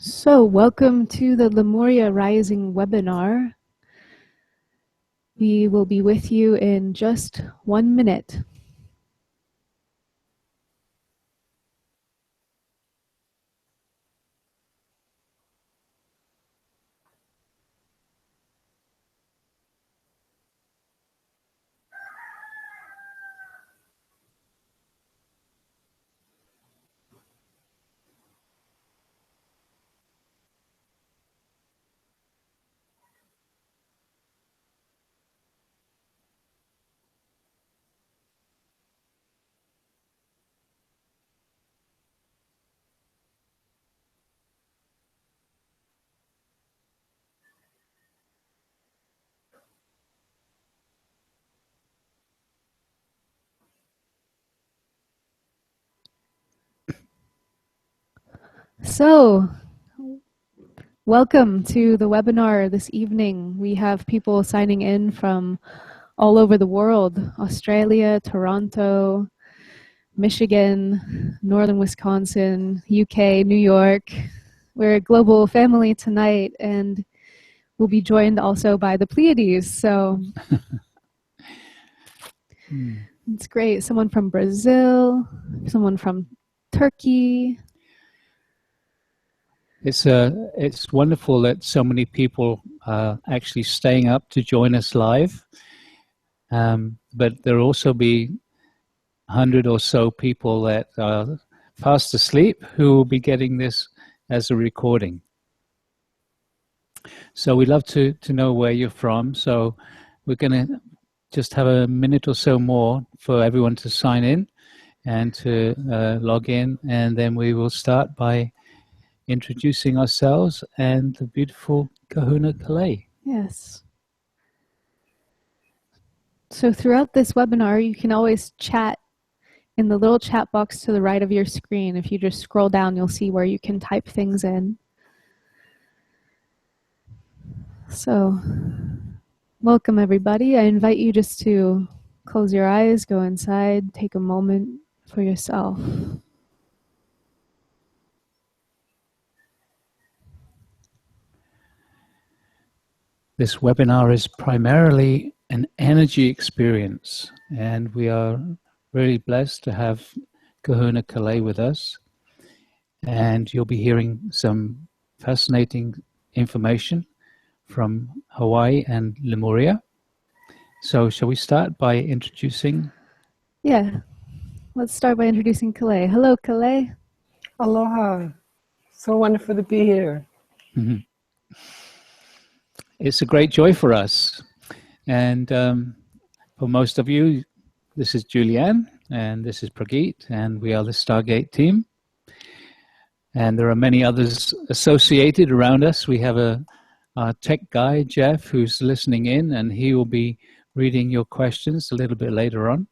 So, welcome to the Lemuria Rising webinar. We will be with you in just 1 minute. So, welcome to the webinar this evening. We have people signing in from all over the world: Australia, Toronto, Michigan, Northern Wisconsin, UK, New York. We're a global family tonight, and we'll be joined also by the Pleiades. So it's great. Someone from Brazil, someone from Turkey. It's wonderful that so many people are actually staying up to join us live. But there'll also be 100 or so people that are fast asleep who will be getting this as a recording. So we'd love to know where you're from. So we're going to just have a minute or so more for everyone to sign in and to log in, and then we will start by introducing ourselves and the beautiful Kahuna Kalei. Yes. So throughout this webinar, you can always chat in the little chat box to the right of your screen. If you just scroll down, you'll see where you can type things in. So welcome, everybody. I invite you just to close your eyes, go inside, take a moment for yourself. This webinar is primarily an energy experience, and we are really blessed to have Kahuna Kalei with us. And you'll be hearing some fascinating information from Hawaii and Lemuria. So shall we start by introducing? Yeah, let's start by introducing Kalei. Hello, Kalei. Aloha. So wonderful to be here. Mm-hmm. It's a great joy for us. And for most of you, this is Julianne, and this is Prageet, and we are the Stargate team. And there are many others associated around us. We have our tech guy, Jeff, who's listening in, and he will be reading your questions a little bit later on.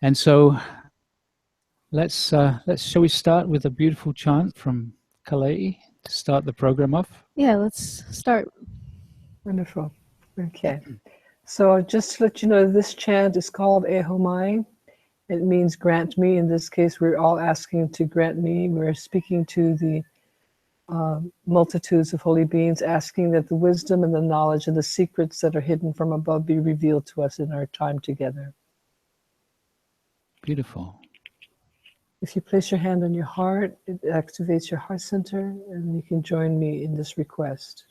And so shall we start with a beautiful chant from Kalei to start the program off? Yeah, let's start. Wonderful. Okay. So just to let you know, this chant is called Ehomai. It means grant me. In this case, we're all asking to grant me. We're speaking to the multitudes of holy beings, asking that the wisdom and the knowledge and the secrets that are hidden from above be revealed to us in our time together. Beautiful. If you place your hand on your heart, it activates your heart center, and you can join me in this request.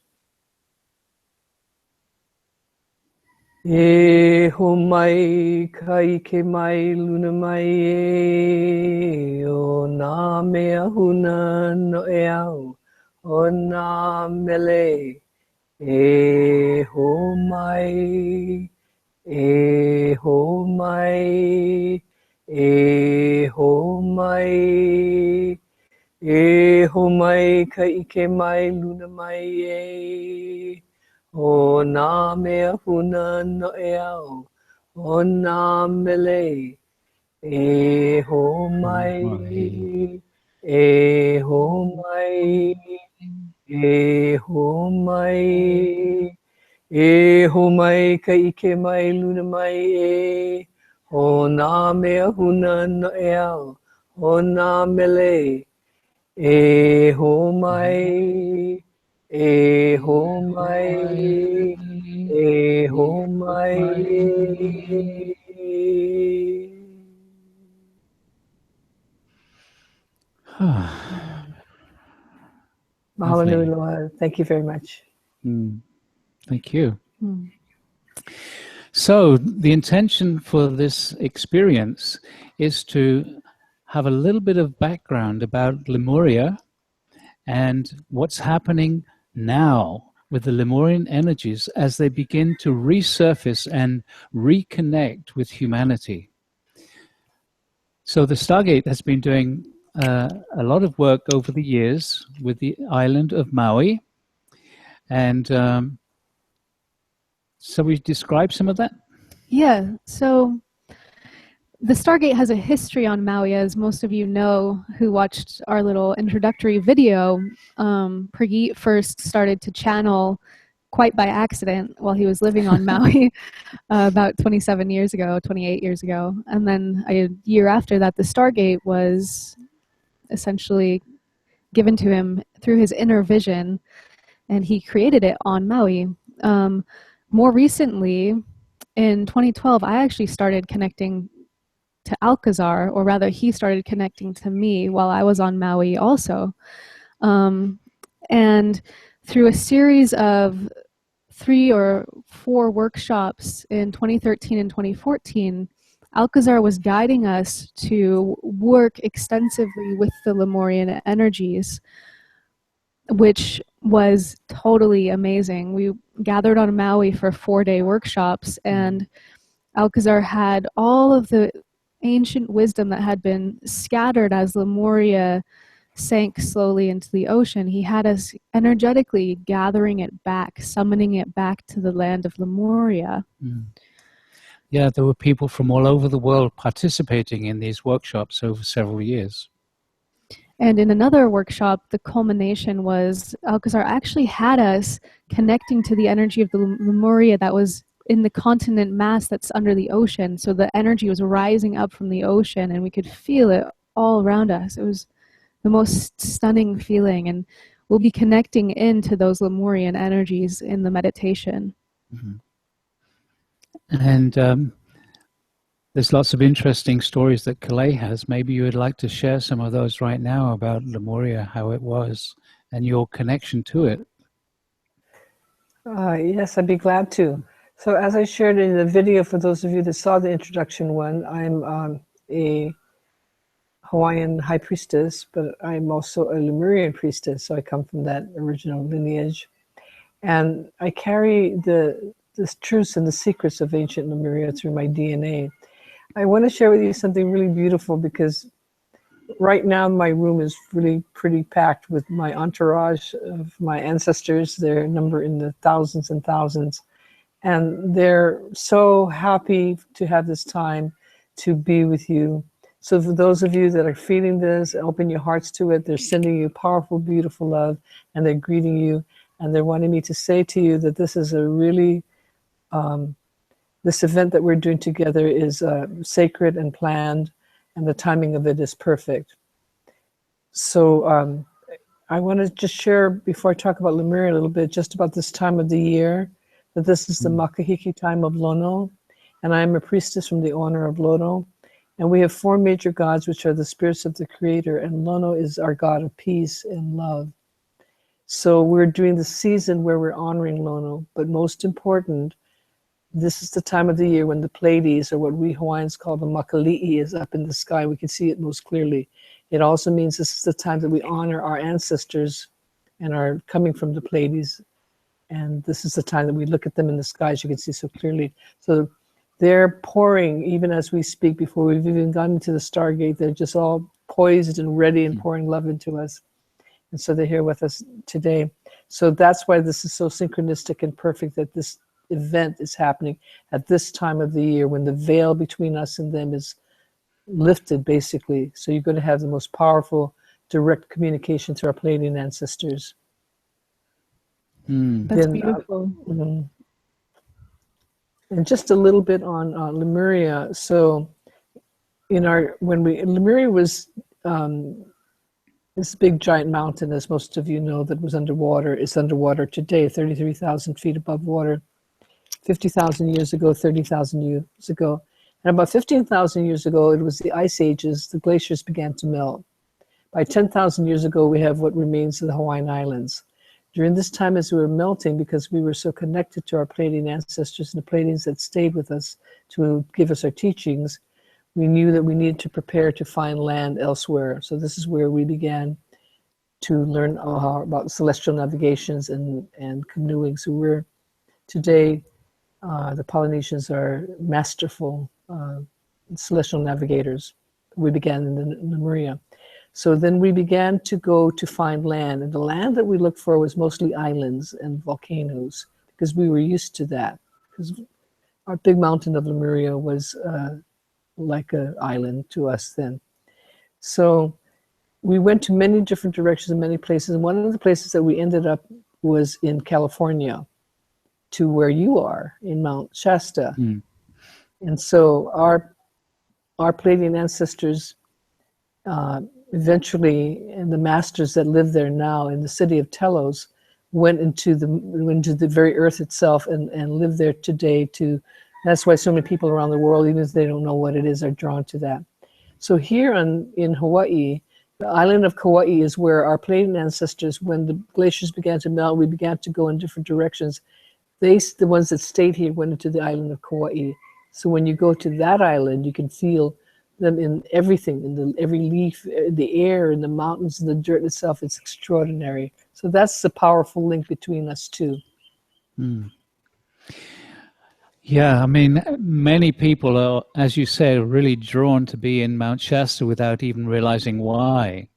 E ho mai kai ke mai luna mai e o nā mea huna no e au o nā mele e ho mai e ho mai e ho mai e ho mai kai ke mai luna mai e o nā mea huna no e au, o nā mele, e ho mai, e ho mai, e ho mai, e ho mai ka ike mai luna mai e, o nā mea huna no e au, o nā mele, Eho mai, eho mai, eho mai. Mahalo nui Lovely. loa. Thank you very much. Thank you. Hmm. So the intention for this experience is to have a little bit of background about Lemuria and what's happening now with the Lemurian energies as they begin to resurface and reconnect with humanity. So the Stargate has been doing a lot of work over the years with the island of Maui. And so we describe some of that? Yeah, so the Stargate has a history on Maui, as most of you know who watched our little introductory video. Prageet first started to channel quite by accident while he was living on Maui about 27 years ago, 28 years ago. And then a year after that, the Stargate was essentially given to him through his inner vision, and he created it on Maui. More recently, in 2012, I actually started connecting to Alcazar, or rather, he started connecting to me while I was on Maui also. And through a series of 3 or 4 workshops in 2013 and 2014, Alcazar was guiding us to work extensively with the Lemurian energies, which was totally amazing. We gathered on Maui for 4-day workshops, and Alcazar had all of the ancient wisdom that had been scattered as Lemuria sank slowly into the ocean. He had us energetically gathering it back, summoning it back to the land of Lemuria. Yeah, there were people from all over the world participating in these workshops over several years. And in another workshop, the culmination was Alcazar actually had us connecting to the energy of the Lemuria that was in the continent mass that's under the ocean. So the energy was rising up from the ocean, and we could feel it all around us. It was the most stunning feeling, and we'll be connecting into those Lemurian energies in the meditation. And there's lots of interesting stories that Kalei has. Maybe you would like to share some of those right now about Lemuria, how it was, and your connection to it. Yes, I'd be glad to. So as I shared in the video, for those of you that saw the introduction one, I'm a Hawaiian high priestess, but I'm also a Lemurian priestess, so I come from that original lineage. And I carry the truths and the secrets of ancient Lemuria through my DNA. I want to share with you something really beautiful, because right now my room is really pretty packed with my entourage of my ancestors. Their number in the thousands and thousands. And they're so happy to have this time to be with you. So for those of you that are feeling this, open your hearts to it. They're sending you powerful, beautiful love, and they're greeting you. And they're wanting me to say to you that this is a really, this event that we're doing together is sacred and planned, and the timing of it is perfect. So I want to just share, before I talk about Lemuria a little bit, just about this time of the year, that this is the Makahiki time of Lono, and I am a priestess from the honor of Lono. And we have 4 major gods, which are the spirits of the creator, and Lono is our god of peace and love. So we're doing the season where we're honoring Lono, but most important, this is the time of the year when the Pleiades, or what we Hawaiians call the Makali'i, is up in the sky. We can see it most clearly. It also means this is the time that we honor our ancestors and are coming from the Pleiades. And this is the time that we look at them in the sky, as you can see so clearly. So they're pouring, even as we speak, before we've even gotten to the Stargate, they're just all poised and ready and pouring love into us. And so they're here with us today. So that's why this is so synchronistic and perfect, that this event is happening at this time of the year, when the veil between us and them is lifted, basically. So you're going to have the most powerful direct communication to our Pleiadian ancestors. That's beautiful. And just a little bit on Lemuria. So in our, when we, Lemuria was This big giant mountain, as most of you know, that was underwater, is underwater today, 33,000 feet above water. 50,000 years ago, 30,000 years ago. And about 15,000 years ago, it was the ice ages, the glaciers began to melt. By 10,000 years ago, we have what remains of the Hawaiian Islands. During this time, as we were melting, because we were so connected to our Pleiadian ancestors and the Pleiadians that stayed with us to give us our teachings, we knew that we needed to prepare to find land elsewhere. So this is where we began to learn about celestial navigations and canoeing. So we're today, the Polynesians are masterful celestial navigators. We began in the Lemuria. So then we began to go to find land. And the land that we looked for was mostly islands and volcanoes, because we were used to that. Because our big mountain of Lemuria was like an island to us then. So we went to many different directions in many places. And one of the places that we ended up was in California, to where you are in Mount Shasta. And so our Pleiadian ancestors eventually, and the masters that live there now in the city of Telos, went into the very earth itself and live there today. That's why so many people around the world, even if they don't know what it is, are drawn to that. So here in Hawaii, the island of Kauai is where our Pleiadian ancestors, when the glaciers began to melt, we began to go in different directions. The ones that stayed here went into the island of Kauai. So when you go to that island, you can feel them in everything, in every leaf, the air, in the mountains, and the dirt itself. It's extraordinary. So that's the powerful link between us two. Yeah, I mean, many people are, as you say, really drawn to be in Mount Shasta without even realizing why.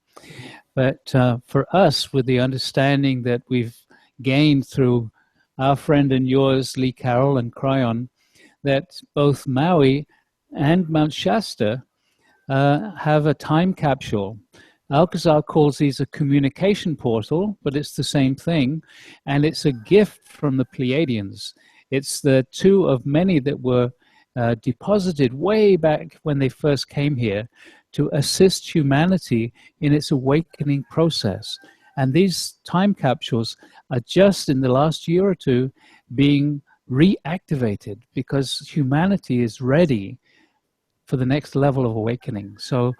But for us, with the understanding that we've gained through our friend and yours, Lee Carroll and Cryon, that both Maui and Mount Shasta have a time capsule. Alcazar calls these a communication portal, but it's the same thing. And it's a gift from the Pleiadians. It's the two of many that were deposited way back when they first came here to assist humanity in its awakening process. And these time capsules are just in the last year or two being reactivated because humanity is ready for the next level of awakening. So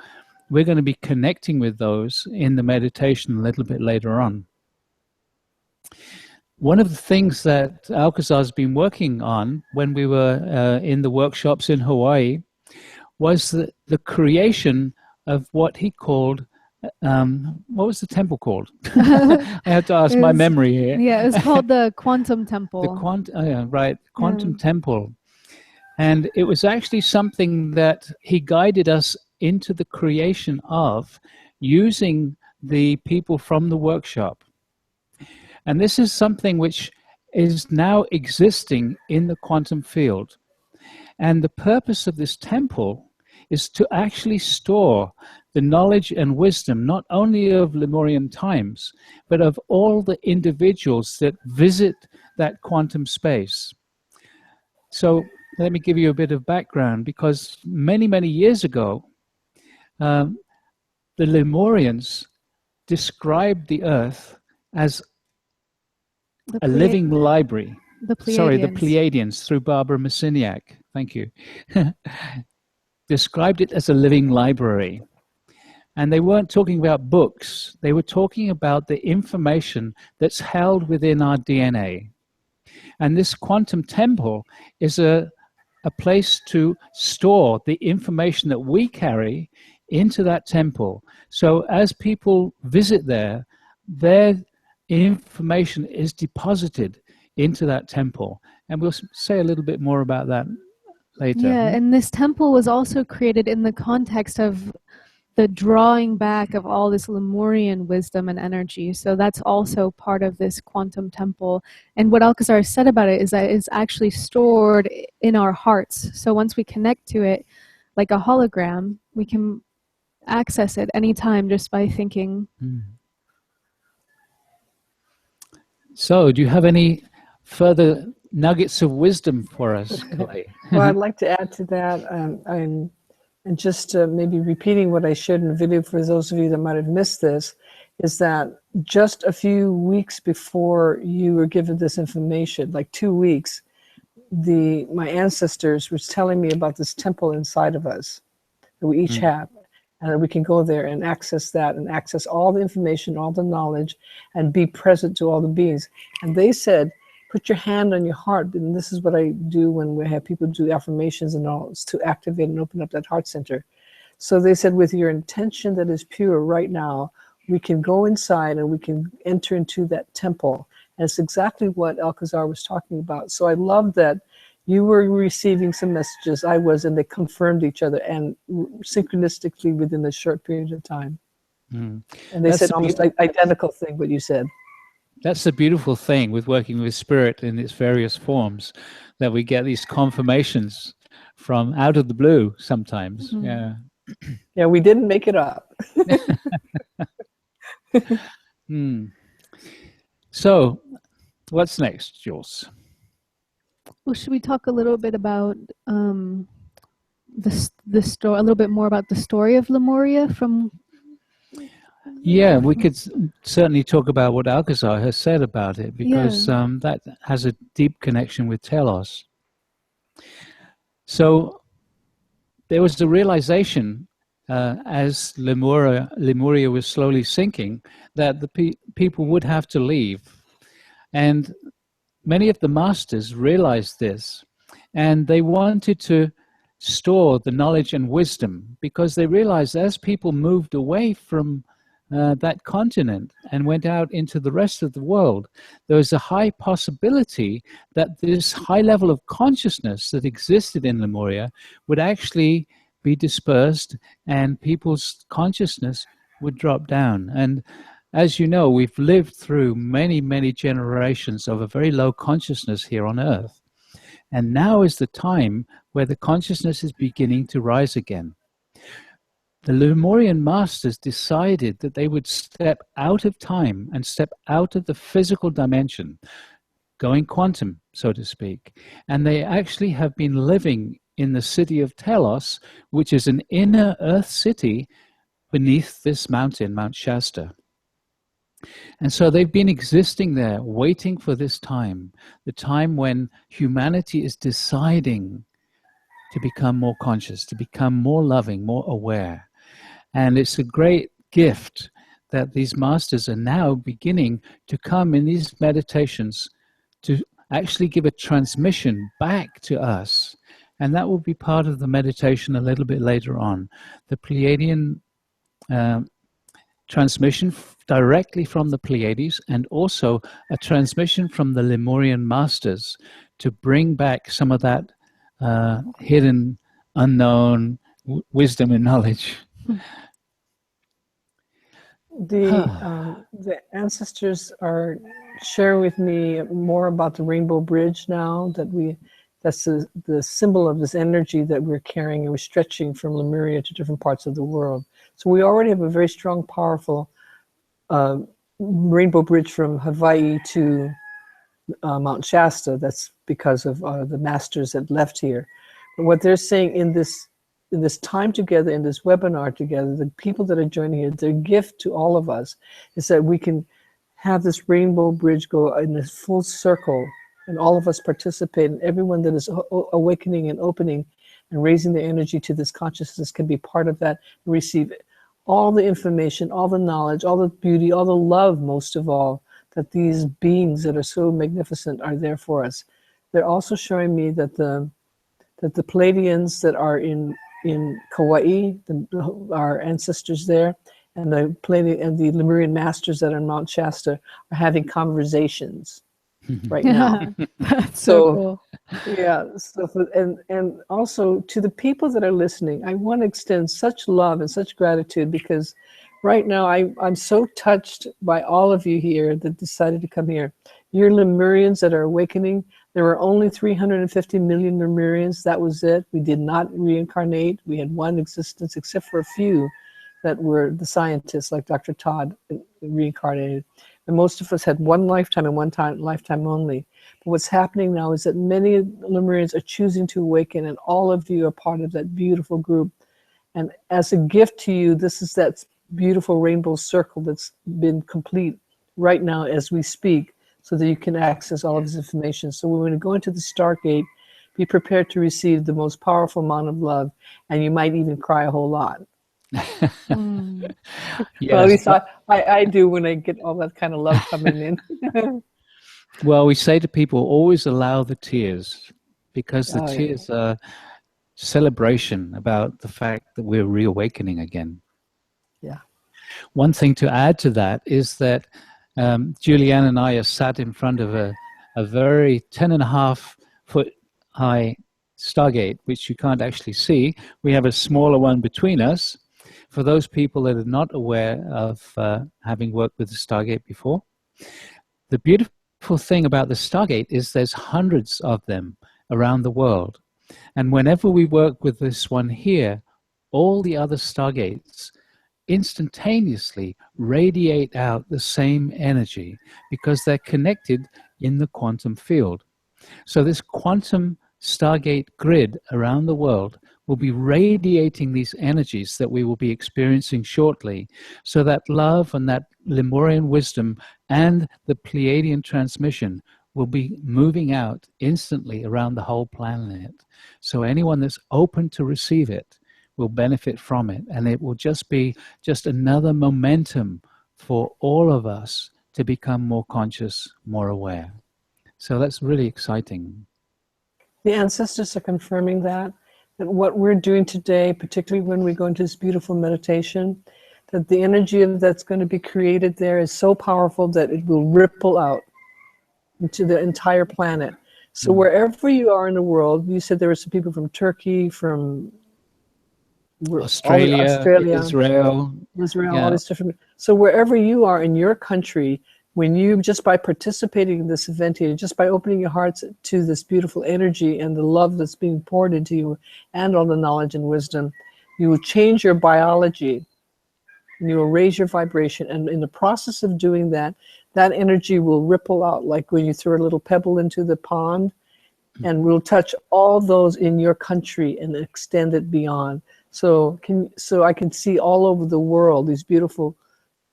we're going to be connecting with those in the meditation a little bit later on. One of the things that Alcazar's been working on when we were in the workshops in Hawaii was the creation of what he called, what was the temple called? I have to ask my memory here. Yeah, it was called the Quantum Temple. The Quantum Temple. And it was actually something that he guided us into the creation of using the people from the workshop. And this is something which is now existing in the quantum field. And the purpose of this temple is to actually store the knowledge and wisdom, not only of Lemurian times, but of all the individuals that visit that quantum space. So let me give you a bit of background, because many, many years ago, the Lemurians described the Earth as a living library. The Pleiadians, through Barbara Masiniak. Thank you. Described it as a living library. And they weren't talking about books. They were talking about the information that's held within our DNA. And this quantum temple is a place to store the information that we carry into that temple. So as people visit there, their information is deposited into that temple. And we'll say a little bit more about that later. Yeah, and this temple was also created in the context of the drawing back of all this Lemurian wisdom and energy. So that's also part of this quantum temple. And what Alcazar said about it is that it's actually stored in our hearts. So once we connect to it, like a hologram, we can access it anytime just by thinking. So do you have any further nuggets of wisdom for us, Clay? Well, I'd like to add to that, and just maybe repeating what I shared in the video for those of you that might have missed this. is that just a few weeks before you were given this information, like 2 weeks, my ancestors was telling me about this temple inside of us that we each have, and that we can go there and access that and access all the information, all the knowledge, and be present to all the beings. And they said, put your hand on your heart, and this is what I do when we have people do affirmations and all, is to activate and open up that heart center. So they said, with your intention that is pure right now, we can go inside and we can enter into that temple. And it's exactly what Alcazar was talking about. So I love that you were receiving some messages, I was, and they confirmed each other, and synchronistically within a short period of time. And they said almost identical thing what you said. That's the beautiful thing with working with spirit in its various forms, that we get these confirmations from out of the blue sometimes. Yeah. Yeah, we didn't make it up. So, what's next, Jules? Well, should we talk a little bit about the story, a little bit more about the story of Lemuria from? Yeah, we could certainly talk about what Alcazar has said about it, because that has a deep connection with Telos. So there was the realization as Lemuria was slowly sinking, that the people would have to leave. And many of the masters realized this, and they wanted to store the knowledge and wisdom, because they realized as people moved away from that continent and went out into the rest of the world, there was a high possibility that this high level of consciousness that existed in Lemuria would actually be dispersed, and people's consciousness would drop down. And as you know, we've lived through many, many generations of a very low consciousness here on Earth. And now is the time where the consciousness is beginning to rise again. The Lemurian masters decided that they would step out of time and step out of the physical dimension, going quantum, so to speak. And they actually have been living in the city of Telos, which is an inner Earth city beneath this mountain, Mount Shasta. And so they've been existing there, waiting for this time, the time when humanity is deciding to become more conscious, to become more loving, more aware. And it's a great gift that these masters are now beginning to come in these meditations to actually give a transmission back to us. And that will be part of the meditation a little bit later on. The Pleiadian transmission directly from the Pleiades, and also a transmission from the Lemurian masters to bring back some of that hidden, unknown wisdom and knowledge. The ancestors are sharing with me more about the Rainbow Bridge now, that's the symbol of this energy that we're carrying, and we're stretching from Lemuria to different parts of the world. So we already have a very strong, powerful Rainbow Bridge from Hawaii to Mount Shasta. That's because of the masters that left here. But what they're saying in this time together, in this webinar together, the people that are joining here, their gift to all of us is that we can have this Rainbow Bridge go in a full circle, and all of us participate, and everyone that is awakening and opening and raising their energy to this consciousness can be part of that and receive all the information, all the knowledge, all the beauty, all the love, most of all, that these beings that are so magnificent are there for us. They're also showing me that the Pleiadians that are in Kauai, our ancestors there, and the Lemurian masters that are in Mount Shasta are having conversations right now. That's so cool. Yeah. So and also to the people that are listening, I want to extend such love and such gratitude, because right now I'm so touched by all of you here that decided to come here. You're Lemurians that are awakening. There were only 350 million Lemurians. That was it. We did not reincarnate. We had one existence, except for a few that were the scientists, like Dr. Todd, reincarnated. And most of us had one lifetime and lifetime only. But what's happening now is that many Lemurians are choosing to awaken, and all of you are part of that beautiful group. And as a gift to you, this is that beautiful rainbow circle that's been complete right now as we speak, so that you can access all of this information. So when we go into the Stargate, be prepared to receive the most powerful amount of love, and you might even cry a whole lot. Mm. Well, at Yes. least I do when I get all that kind of love coming in. Well, we say to people, always allow the tears, because the Oh, yeah. tears are celebration about the fact that we're reawakening again. Yeah. One thing to add to that is that Julianne and I are sat in front of a very 10.5 foot high Stargate, which you can't actually see. We have a smaller one between us. For those people that are not aware of having worked with the Stargate before, the beautiful thing about the Stargate is there's hundreds of them around the world. And whenever we work with this one here, all the other Stargates instantaneously radiate out the same energy because they're connected in the quantum field. So this quantum Stargate grid around the world will be radiating these energies that we will be experiencing shortly, so that love and that Lemurian wisdom and the Pleiadian transmission will be moving out instantly around the whole planet. So anyone that's open to receive it will benefit from it, and it will just be just another momentum for all of us to become more conscious, more aware. So that's really exciting. The ancestors are confirming that what we're doing today, particularly when we go into this beautiful meditation, that the energy that's going to be created there is so powerful that it will ripple out into the entire planet. So wherever you are in the world, you said there were some people from Turkey, from Australia, Australia, Israel, all these different. So wherever you are in your country, when you, just by participating in this event here, just by opening your hearts to this beautiful energy and the love that's being poured into you and all the knowledge and wisdom, you will change your biology and you will raise your vibration. And in the process of doing that, that energy will ripple out like when you throw a little pebble into the pond, and will touch all those in your country and extend it beyond. So I can see all over the world these beautiful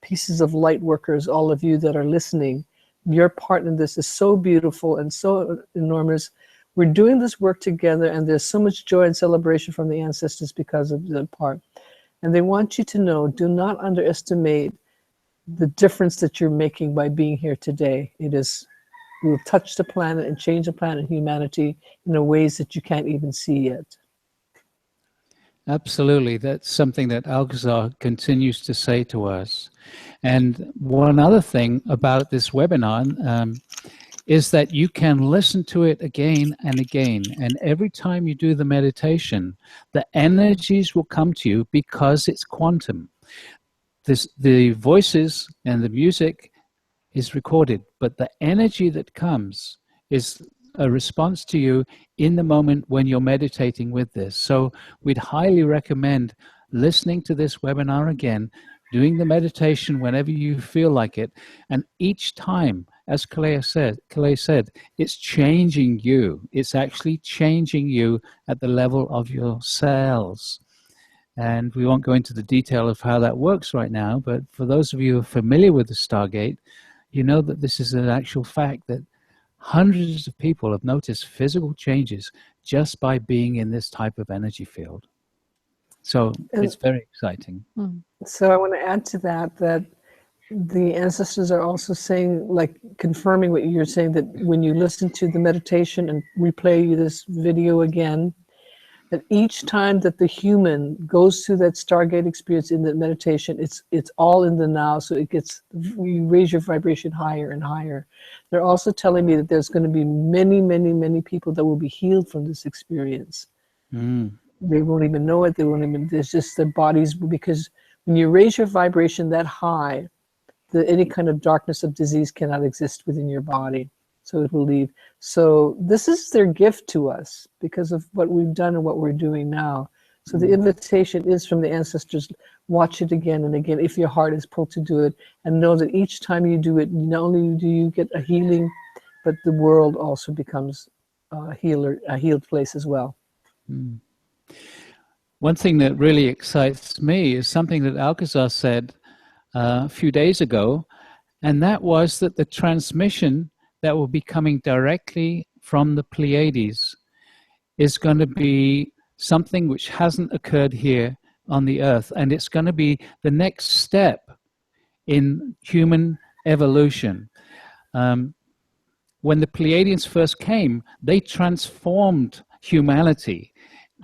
pieces of light workers, all of you that are listening. Your part in this is so beautiful and so enormous. We're doing this work together, and there's so much joy and celebration from the ancestors because of the part. And they want you to know, do not underestimate the difference that you're making by being here today. Will touch the planet and change the planet and humanity in ways that you can't even see yet. Absolutely. That's something that Alcazar continues to say to us. And one other thing about this webinar is that you can listen to it again and again. And every time you do the meditation, the energies will come to you because it's quantum. The voices and the music is recorded, but the energy that comes is a response to you in the moment when you're meditating with this. So we'd highly recommend listening to this webinar again, doing the meditation whenever you feel like it, and each time, as Kalea said, it's changing you. It's actually changing you at the level of your cells. And we won't go into the detail of how that works right now, but for those of you who are familiar with the Stargate, you know that this is an actual fact, that hundreds of people have noticed physical changes just by being in this type of energy field. So it's very exciting. So I want to add to that the ancestors are also saying, like confirming what you're saying, that when you listen to the meditation and replay this video again, that each time that the human goes through that Stargate experience in the meditation, it's all in the now. So you raise your vibration higher and higher. They're also telling me that there's going to be many, many, many people that will be healed from this experience. They won't even know it. There's just their bodies, because when you raise your vibration that high, any kind of darkness of disease cannot exist within your body. So it will leave. So this is their gift to us because of what we've done and what we're doing now. So the invitation is from the ancestors. Watch it again and again if your heart is pulled to do it, and know that each time you do it, not only do you get a healing, but the world also becomes a healed place as well. One thing that really excites me is something that Alcazar said a few days ago, and that was that the transmission that will be coming directly from the Pleiades is going to be something which hasn't occurred here on the Earth, and it's going to be the next step in human evolution. When the Pleiadians first came, they transformed humanity,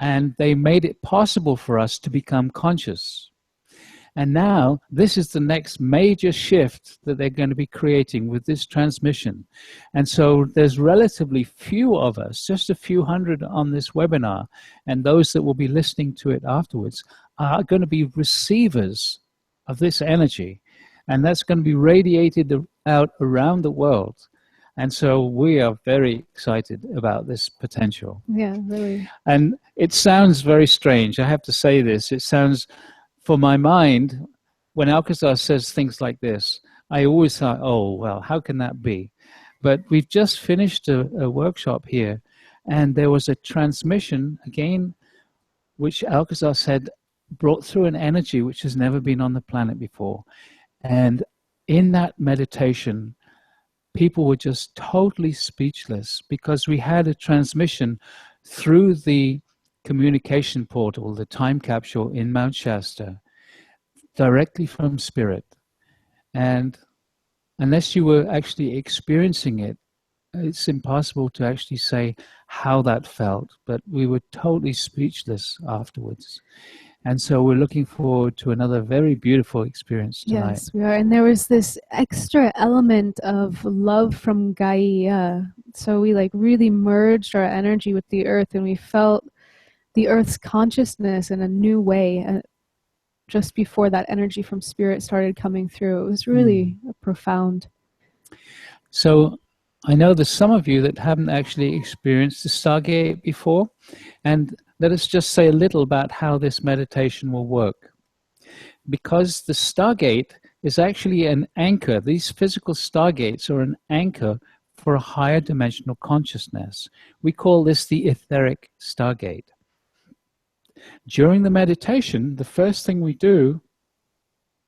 and they made it possible for us to become conscious. And now this is the next major shift that they're going to be creating with this transmission. And so there's relatively few of us, just a few hundred on this webinar, and those that will be listening to it afterwards are going to be receivers of this energy. And that's going to be radiated out around the world. And so we are very excited about this potential. Yeah, really. And it sounds very strange. I have to say this. It sounds, for my mind, when Alcazar says things like this, I always thought, oh, well, how can that be? But we've just finished a workshop here, and there was a transmission, again, which Alcazar said brought through an energy which has never been on the planet before. And in that meditation, people were just totally speechless because we had a transmission through the communication portal, the time capsule in Mount Shasta, directly from Spirit. And unless you were actually experiencing it, it's impossible to actually say how that felt, but we were totally speechless afterwards. And so we're looking forward to another very beautiful experience tonight. Yes, we are. And there was this extra element of love from Gaia. So we like really merged our energy with the earth, and we felt the earth's consciousness in a new way just before that energy from Spirit started coming through. It was really profound. So I know there's some of you that haven't actually experienced the Stargate before, and let us just say a little about how this meditation will work. Because the Stargate is actually an anchor, these physical Stargates are an anchor for a higher dimensional consciousness. We call this the etheric Stargate. During the meditation, the first thing we do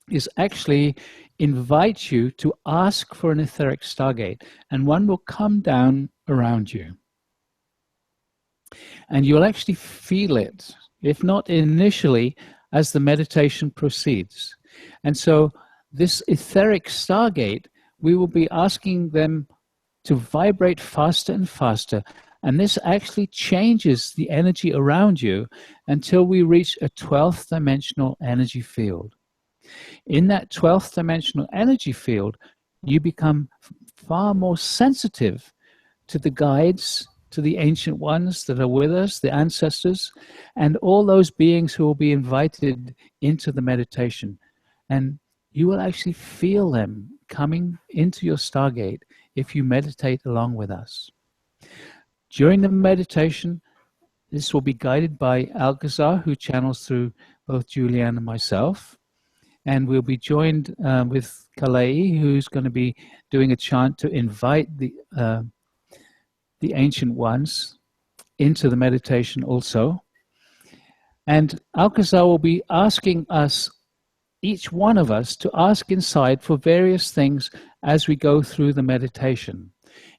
is actually invite you to ask for an etheric Stargate, and one will come down around you. And you'll actually feel it, if not initially, as the meditation proceeds. And so this etheric Stargate, we will be asking them to vibrate faster and faster. And this actually changes the energy around you until we reach a 12th dimensional energy field. In that 12th dimensional energy field, you become far more sensitive to the guides, to the ancient ones that are with us, the ancestors, and all those beings who will be invited into the meditation. And you will actually feel them coming into your Stargate if you meditate along with us. During the meditation, this will be guided by Alcazar, who channels through both Julianne and myself. And we'll be joined with Kalei, who's going to be doing a chant to invite the ancient ones into the meditation also. And Alcazar will be asking us, each one of us, to ask inside for various things as we go through the meditation.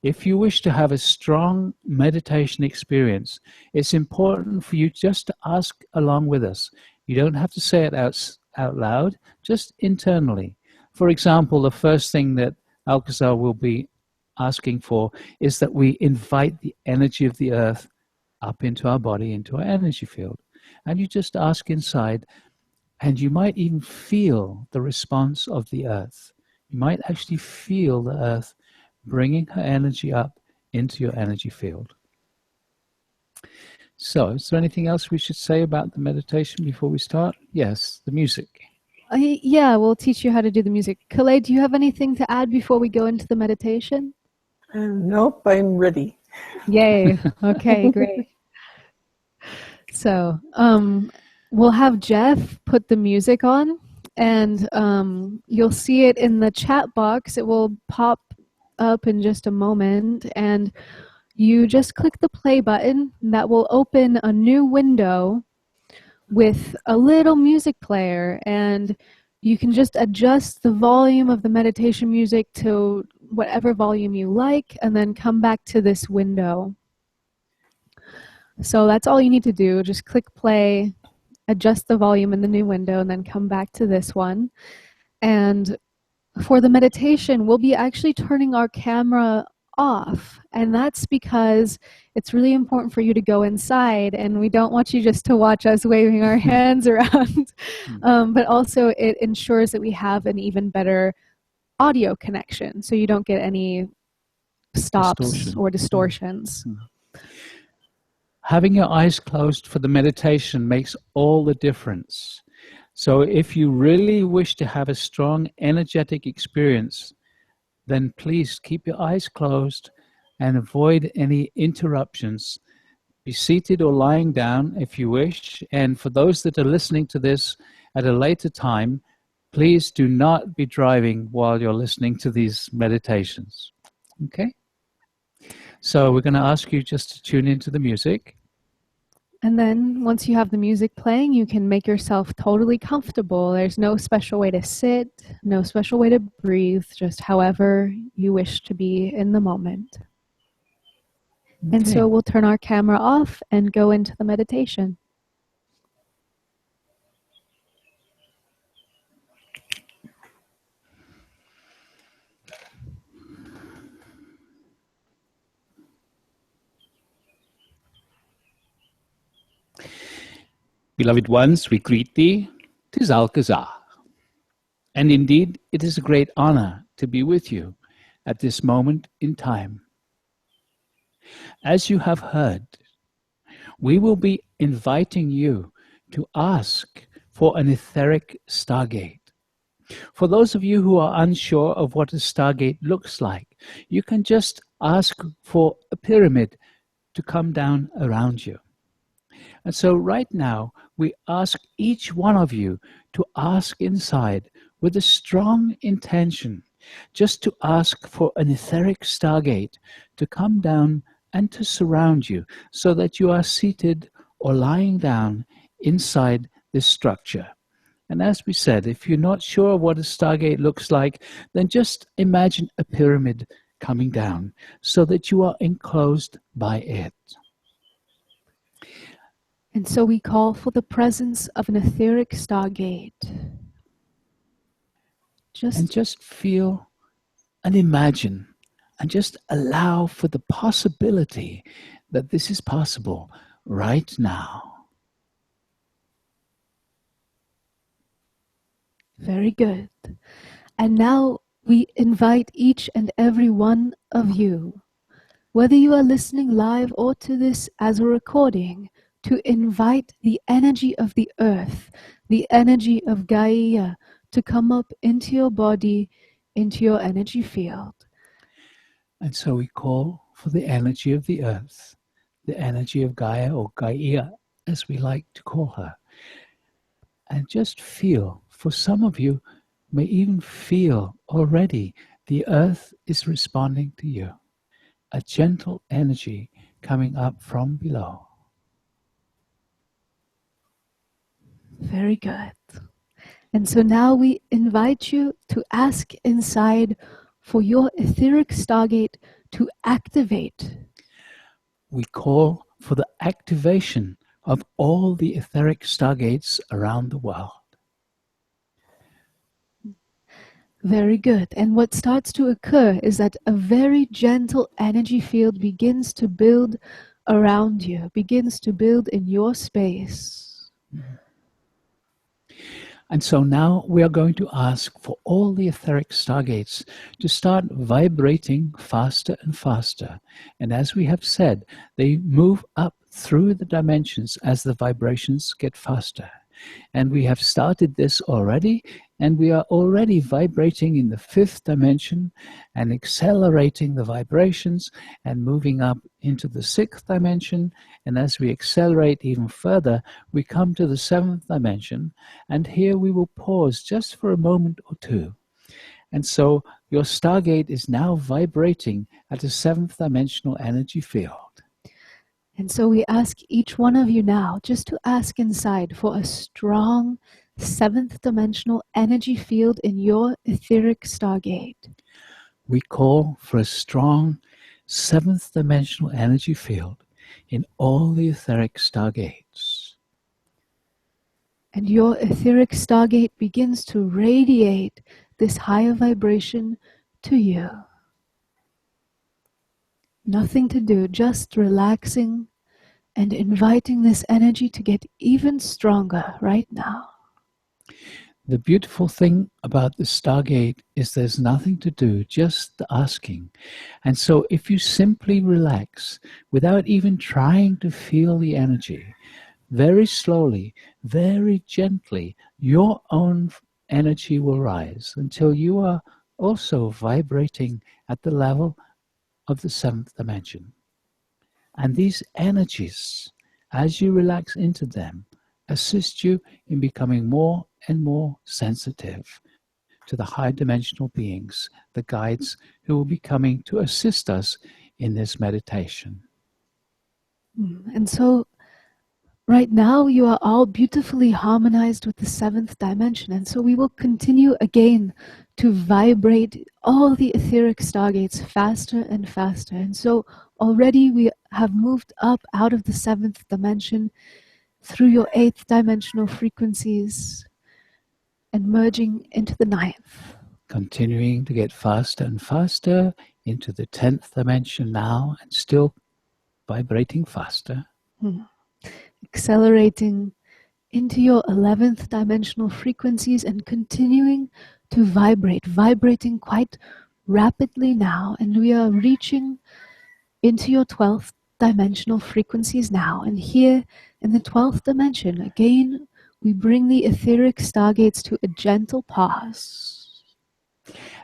If you wish to have a strong meditation experience, it's important for you just to ask along with us. You don't have to say it out loud, just internally. For example, the first thing that Alcazar will be asking for is that we invite the energy of the earth up into our body, into our energy field. And you just ask inside, and you might even feel the response of the earth. You might actually feel the earth bringing her energy up into your energy field. So, is there anything else we should say about the meditation before we start? Yes, the music. Yeah, we'll teach you how to do the music. Kalei, do you have anything to add before we go into the meditation? Nope, I'm ready. Yay. Okay, great. So, we'll have Jeff put the music on, and you'll see it in the chat box. It will pop up in just a moment, and you just click the play button, and that will open a new window with a little music player, and you can just adjust the volume of the meditation music to whatever volume you like, and then come back to this window. So that's all you need to do. Just click play, adjust the volume in the new window, and then come back to this one. And for the meditation, we'll be actually turning our camera off. And that's because it's really important for you to go inside, and we don't want you just to watch us waving our hands around. But also it ensures that we have an even better audio connection, so you don't get any stops or distortions. Having your eyes closed for the meditation makes all the difference. So if you really wish to have a strong energetic experience, then please keep your eyes closed and avoid any interruptions. Be seated or lying down if you wish. And for those that are listening to this at a later time, please do not be driving while you're listening to these meditations. Okay? So we're going to ask you just to tune into the music. And then once you have the music playing, you can make yourself totally comfortable. There's no special way to sit, no special way to breathe, just however you wish to be in the moment. Okay. And so we'll turn our camera off and go into the meditation. Beloved ones, we greet thee, 'tis Alcazar. And indeed, it is a great honor to be with you at this moment in time. As you have heard, we will be inviting you to ask for an etheric stargate. For those of you who are unsure of what a stargate looks like, you can just ask for a pyramid to come down around you. And so right now, we ask each one of you to ask inside with a strong intention, just to ask for an etheric stargate to come down and to surround you, so that you are seated or lying down inside this structure. And as we said, if you're not sure what a stargate looks like, then just imagine a pyramid coming down so that you are enclosed by it. And so we call for the presence of an etheric stargate. Just feel and imagine and just allow for the possibility that this is possible right now. Very good. And now we invite each and every one of you, whether you are listening live or to this as a recording, to invite the energy of the earth, the energy of Gaia, to come up into your body, into your energy field. And so we call for the energy of the earth, the energy of Gaia, or Gaia, as we like to call her. And just feel, for some of you may even feel already the earth is responding to you, a gentle energy coming up from below. Very good. And so now we invite you to ask inside for your etheric stargate to activate. We call for the activation of all the etheric stargates around the world. Very good. And what starts to occur is that a very gentle energy field begins to build around you, begins to build in your space. And so now we are going to ask for all the etheric stargates to start vibrating faster and faster. And as we have said, they move up through the dimensions as the vibrations get faster. And we have started this already, and we are already vibrating in the 5th dimension and accelerating the vibrations and moving up into the 6th dimension. And as we accelerate even further, we come to the 7th dimension, and here we will pause just for a moment or two. And so your stargate is now vibrating at a 7th dimensional energy field. And so we ask each one of you now just to ask inside for a strong seventh dimensional energy field in your etheric stargate. We call for a strong seventh dimensional energy field in all the etheric stargates. And your etheric stargate begins to radiate this higher vibration to you. Nothing to do, just relaxing and inviting this energy to get even stronger right now. The beautiful thing about the Stargate is there's nothing to do, just the asking. And so if you simply relax without even trying to feel the energy, very slowly, very gently, your own energy will rise until you are also vibrating at the level of the seventh dimension. And these energies, as you relax into them, assist you in becoming more and more sensitive to the high dimensional beings, the guides who will be coming to assist us in this meditation. And so right now you are all beautifully harmonized with the seventh dimension. And so we will continue again to vibrate all the etheric stargates faster and faster. And so already we have moved up out of the seventh dimension through your eighth dimensional frequencies and merging into the ninth. Continuing to get faster and faster into the 10th dimension now, and still vibrating faster. Accelerating into your 11th dimensional frequencies and continuing to vibrating quite rapidly now. And we are reaching into your 12th dimensional frequencies now. And here in the 12th dimension, again, we bring the etheric stargates to a gentle pause.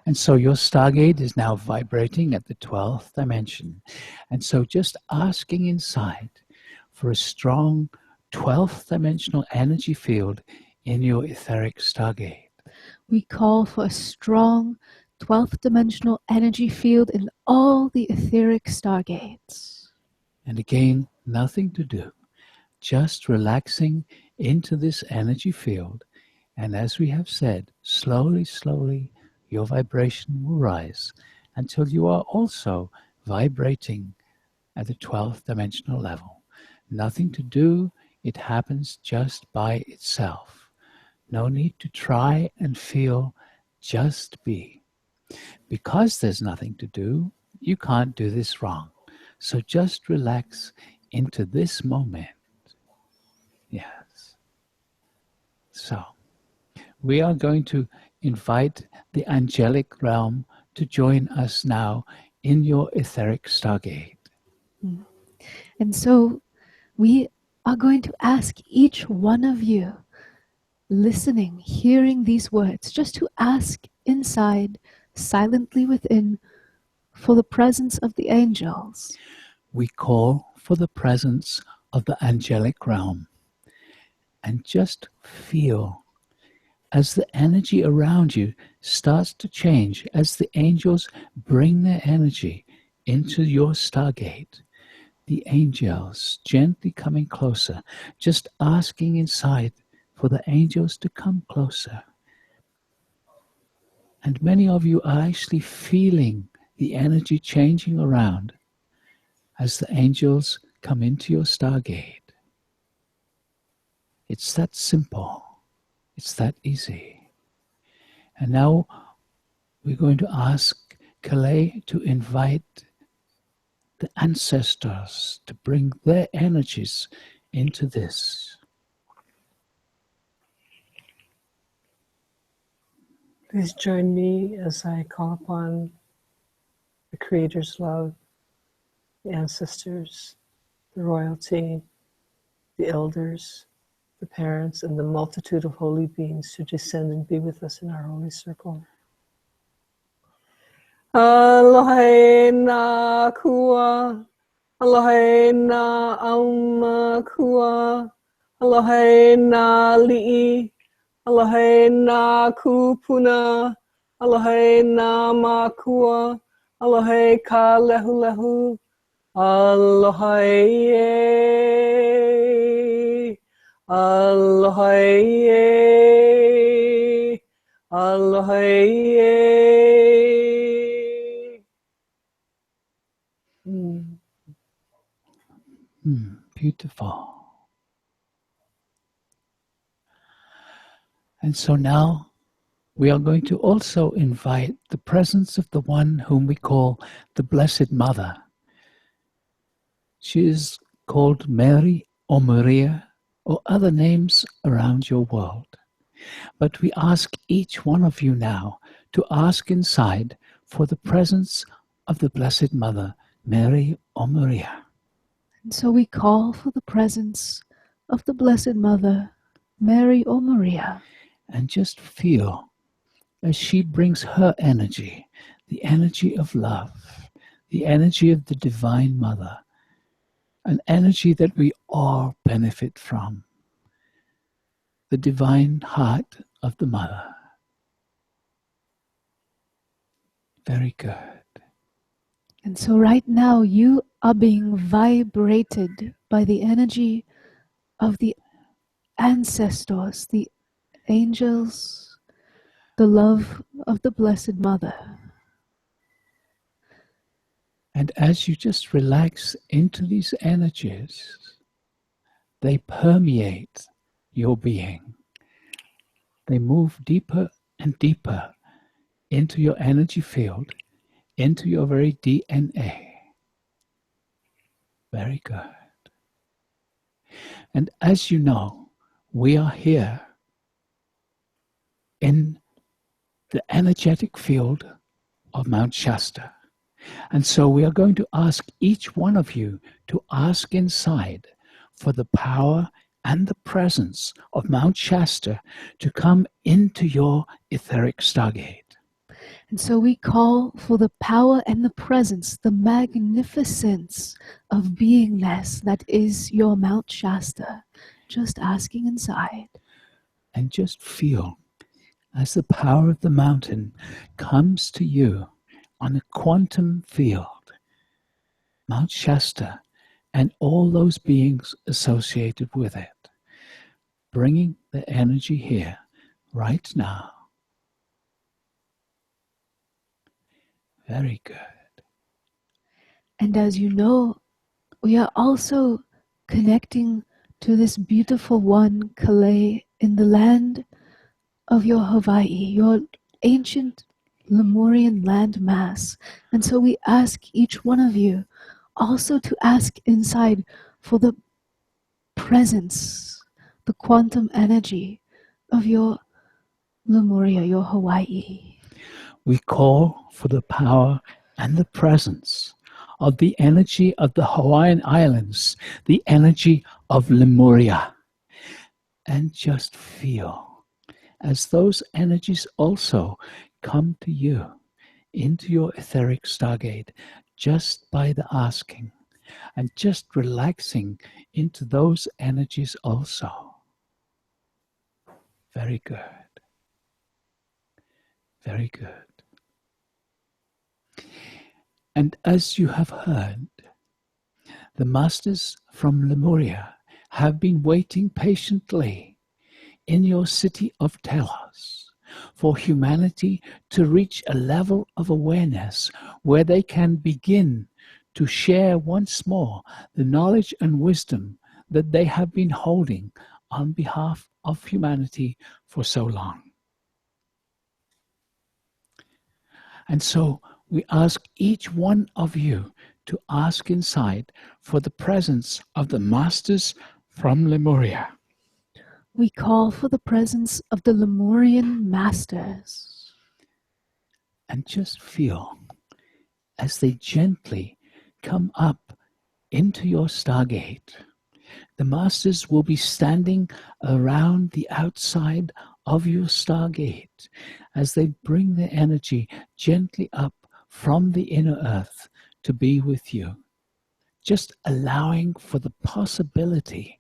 And so your Stargate is now vibrating at the 12th dimension. And so just asking inside for a strong 12th dimensional energy field in your etheric Stargate. We call for a strong 12th dimensional energy field in all the etheric stargates. And again, nothing to do, just relaxing into this energy field. And as we have said, slowly, slowly, your vibration will rise until you are also vibrating at the 12th dimensional level. Nothing to do, it happens just by itself. No need to try and feel, just be. Because there's nothing to do, you can't do this wrong. So just relax into this moment. Yes. So we are going to invite the angelic realm to join us now in your etheric Stargate. And so we are going to ask each one of you, listening, hearing these words, just to ask inside, silently within, for the presence of the angels. We call for the presence of the angelic realm. And just feel as the energy around you starts to change, as the angels bring their energy into your Stargate, the angels gently coming closer, just asking inside for the angels to come closer. And many of you are actually feeling the energy changing around as the angels come into your Stargate. It's that simple. It's that easy. And now we're going to ask Kalei to invite the ancestors to bring their energies into this. Please join me as I call upon the Creator's love, the ancestors, the royalty, the elders, the parents, and the multitude of holy beings to descend and be with us in our holy circle. Eloheina kua, Eloheina auma kua, Eloheina li'i, Eloheina kupuna, Eloheina makua, Elohe ka lehu lehu, Alohaye, Alohaye, Alohaye. Beautiful. And so now we are going to also invite the presence of the one whom we call the Blessed Mother. She is called Mary or Maria or other names around your world. But we ask each one of you now to ask inside for the presence of the Blessed Mother, Mary or Maria. And so we call for the presence of the Blessed Mother, Mary or Maria. And just feel as she brings her energy, the energy of love, the energy of the Divine Mother, an energy that we all benefit from, the divine heart of the Mother. Very good. And so right now you are being vibrated by the energy of the ancestors, the angels, the love of the Blessed Mother. And as you just relax into these energies, they permeate your being. They move deeper and deeper into your energy field, into your very DNA. Very good. And as you know, we are here in the energetic field of Mount Shasta. And so we are going to ask each one of you to ask inside for the power and the presence of Mount Shasta to come into your etheric stargate. And so we call for the power and the presence, the magnificence of beingness that is your Mount Shasta. Just asking inside. And just feel as the power of the mountain comes to you on a quantum field, Mount Shasta and all those beings associated with it, bringing the energy here right now. Very good. And as you know, we are also connecting to this beautiful one, Kalei, in the land of your Hawaii, your ancient Lemurian land mass. And so we ask each one of you also to ask inside for the presence, the quantum energy of your Lemuria, your Hawaii. We call for the power and the presence of the energy of the Hawaiian Islands, the energy of Lemuria. And just feel as those energies also come to you into your etheric stargate just by the asking and just relaxing into those energies also. Very good. Very good. And as you have heard, the masters from Lemuria have been waiting patiently in your city of Telos for humanity to reach a level of awareness where they can begin to share once more the knowledge and wisdom that they have been holding on behalf of humanity for so long. And so we ask each one of you to ask inside for the presence of the masters from Lemuria. We call for the presence of the Lemurian masters. And just feel as they gently come up into your stargate. The masters will be standing around the outside of your stargate as they bring their energy gently up from the inner earth to be with you. Just allowing for the possibility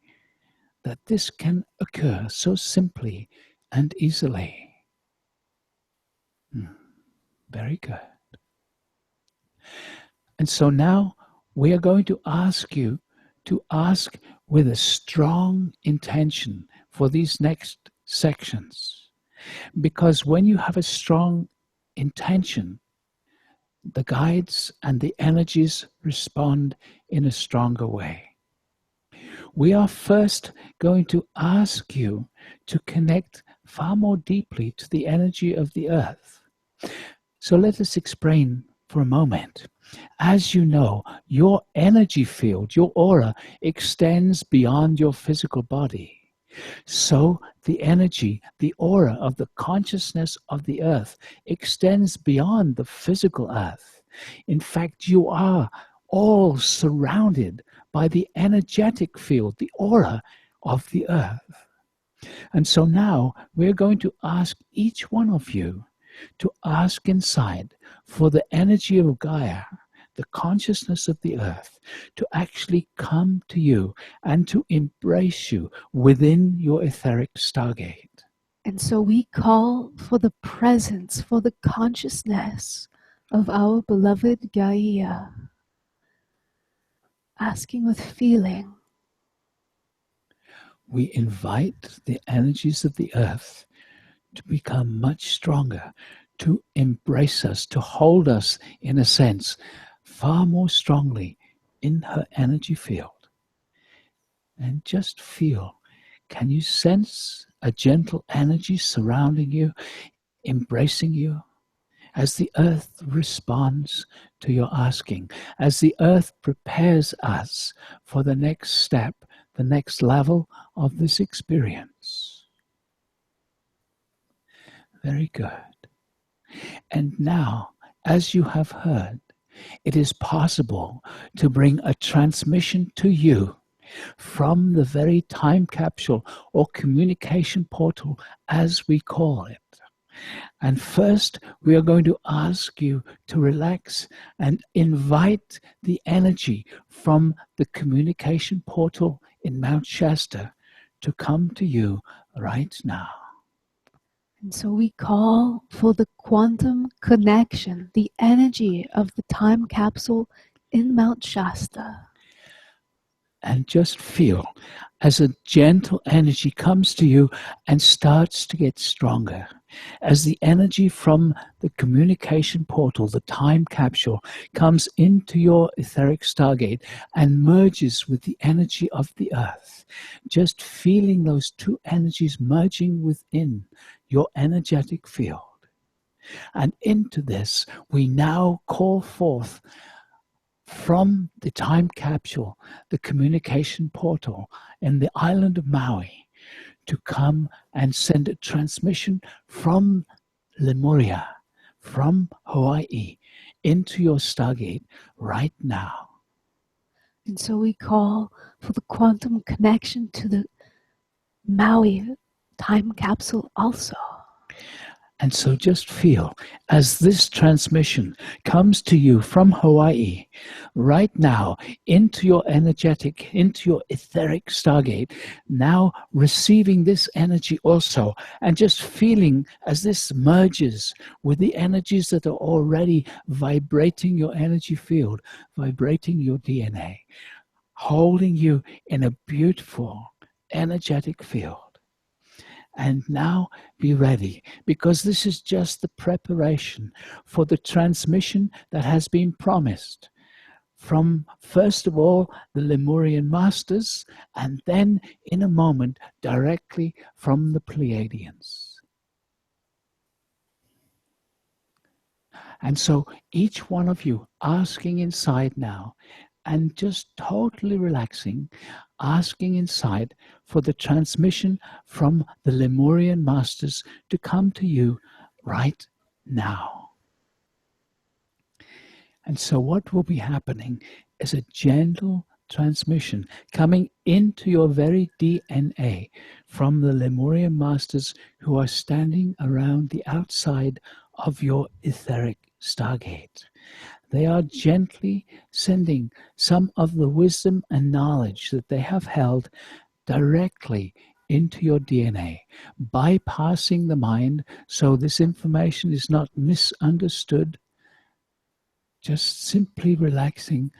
that this can occur so simply and easily. Very good. And so now we are going to ask you to ask with a strong intention for these next sections. Because when you have a strong intention, the guides and the energies respond in a stronger way. We are first going to ask you to connect far more deeply to the energy of the earth. So let us explain for a moment. As you know, your energy field, your aura, extends beyond your physical body. So the energy, the aura of the consciousness of the earth extends beyond the physical earth. In fact, you are all surrounded by the energetic field, the aura of the earth. And so now we're going to ask each one of you to ask inside for the energy of Gaia, the consciousness of the earth, to actually come to you and to embrace you within your etheric stargate. And so we call for the presence, for the consciousness of our beloved Gaia, asking with feeling. We invite the energies of the earth to become much stronger, to embrace us, to hold us, in a sense, far more strongly in her energy field. And just feel, can you sense a gentle energy surrounding you, embracing you? As the earth responds to your asking, as the earth prepares us for the next step, the next level of this experience. Very good. And now, as you have heard, it is possible to bring a transmission to you from the very time capsule or communication portal, as we call it. And first, we are going to ask you to relax and invite the energy from the communication portal in Mount Shasta to come to you right now. And so we call for the quantum connection, the energy of the time capsule in Mount Shasta. And just feel as a gentle energy comes to you and starts to get stronger. As the energy from the communication portal, the time capsule, comes into your etheric stargate and merges with the energy of the earth. Just feeling those two energies merging within your energetic field. And into this, we now call forth from the time capsule, the communication portal in the island of Maui, to come and send a transmission from Lemuria, from Hawaii, into your stargate right now. And so we call for the quantum connection to the Maui time capsule also. And so just feel as this transmission comes to you from Hawaii right now into your energetic, into your etheric stargate, now receiving this energy also, and just feeling as this merges with the energies that are already vibrating your energy field, vibrating your DNA, holding you in a beautiful energetic field. And now be ready, because this is just the preparation for the transmission that has been promised from, first of all, the Lemurian masters, and then in a moment directly from the Pleiadians. And so each one of you asking inside now, and just totally relaxing, asking inside for the transmission from the Lemurian masters to come to you right now. And so what will be happening is a gentle transmission coming into your very DNA from the Lemurian masters who are standing around the outside of your etheric stargate. They are gently sending some of the wisdom and knowledge that they have held directly into your DNA, bypassing the mind so this information is not misunderstood, just simply relaxing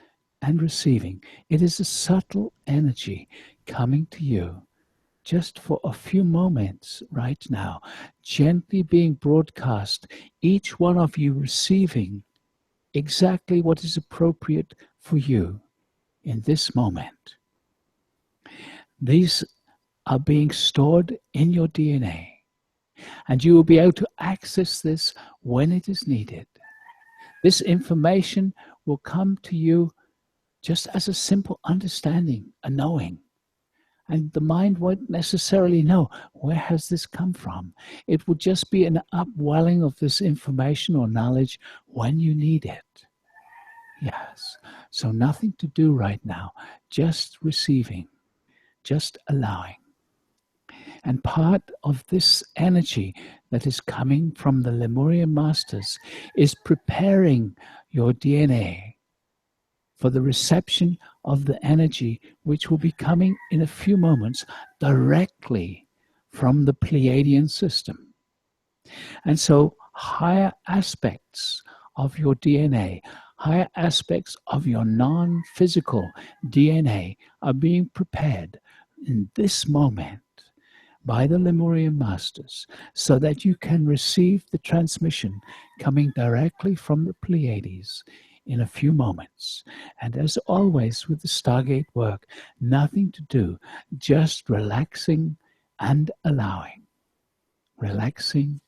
and receiving. It is a subtle energy coming to you just for a few moments right now, gently being broadcast, each one of you receiving exactly what is appropriate for you in this moment. These are being stored in your DNA, and you will be able to access this when it is needed. This information will come to you just as a simple understanding, a knowing. And the mind won't necessarily know, where has this come from? It will just be an upwelling of this information or knowledge when you need it. Yes. So nothing to do right now, just receiving, just allowing. And part of this energy that is coming from the Lemurian masters is preparing your DNA for the reception of the energy which will be coming in a few moments directly from the Pleiadian system. And so higher aspects of your DNA, higher aspects of your non-physical DNA are being prepared in this moment by the Lemurian masters so that you can receive the transmission coming directly from the Pleiades in a few moments. And as always with the Stargate work, nothing to do, just relaxing and allowing. Relaxing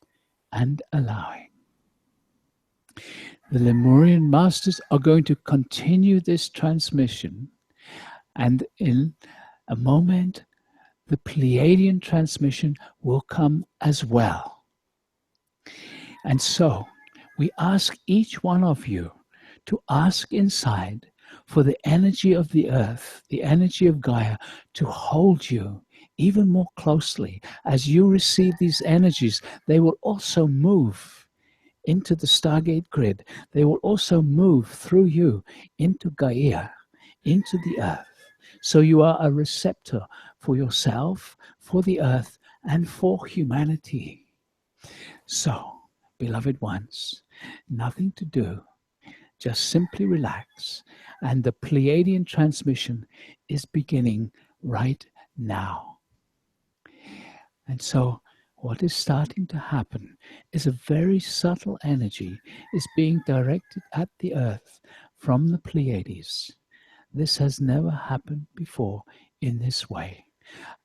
and allowing. The Lemurian masters are going to continue this transmission, and in a moment the Pleiadian transmission will come as well. And so we ask each one of you to ask inside for the energy of the earth, the energy of Gaia, to hold you even more closely. As you receive these energies, they will also move into the Stargate grid. They will also move through you into Gaia, into the earth. So you are a receptor for yourself, for the earth, and for humanity. So, beloved ones, nothing to do, just simply relax. And the Pleiadian transmission is beginning right now. And so what is starting to happen is a very subtle energy is being directed at the earth from the Pleiades. This has never happened before in this way.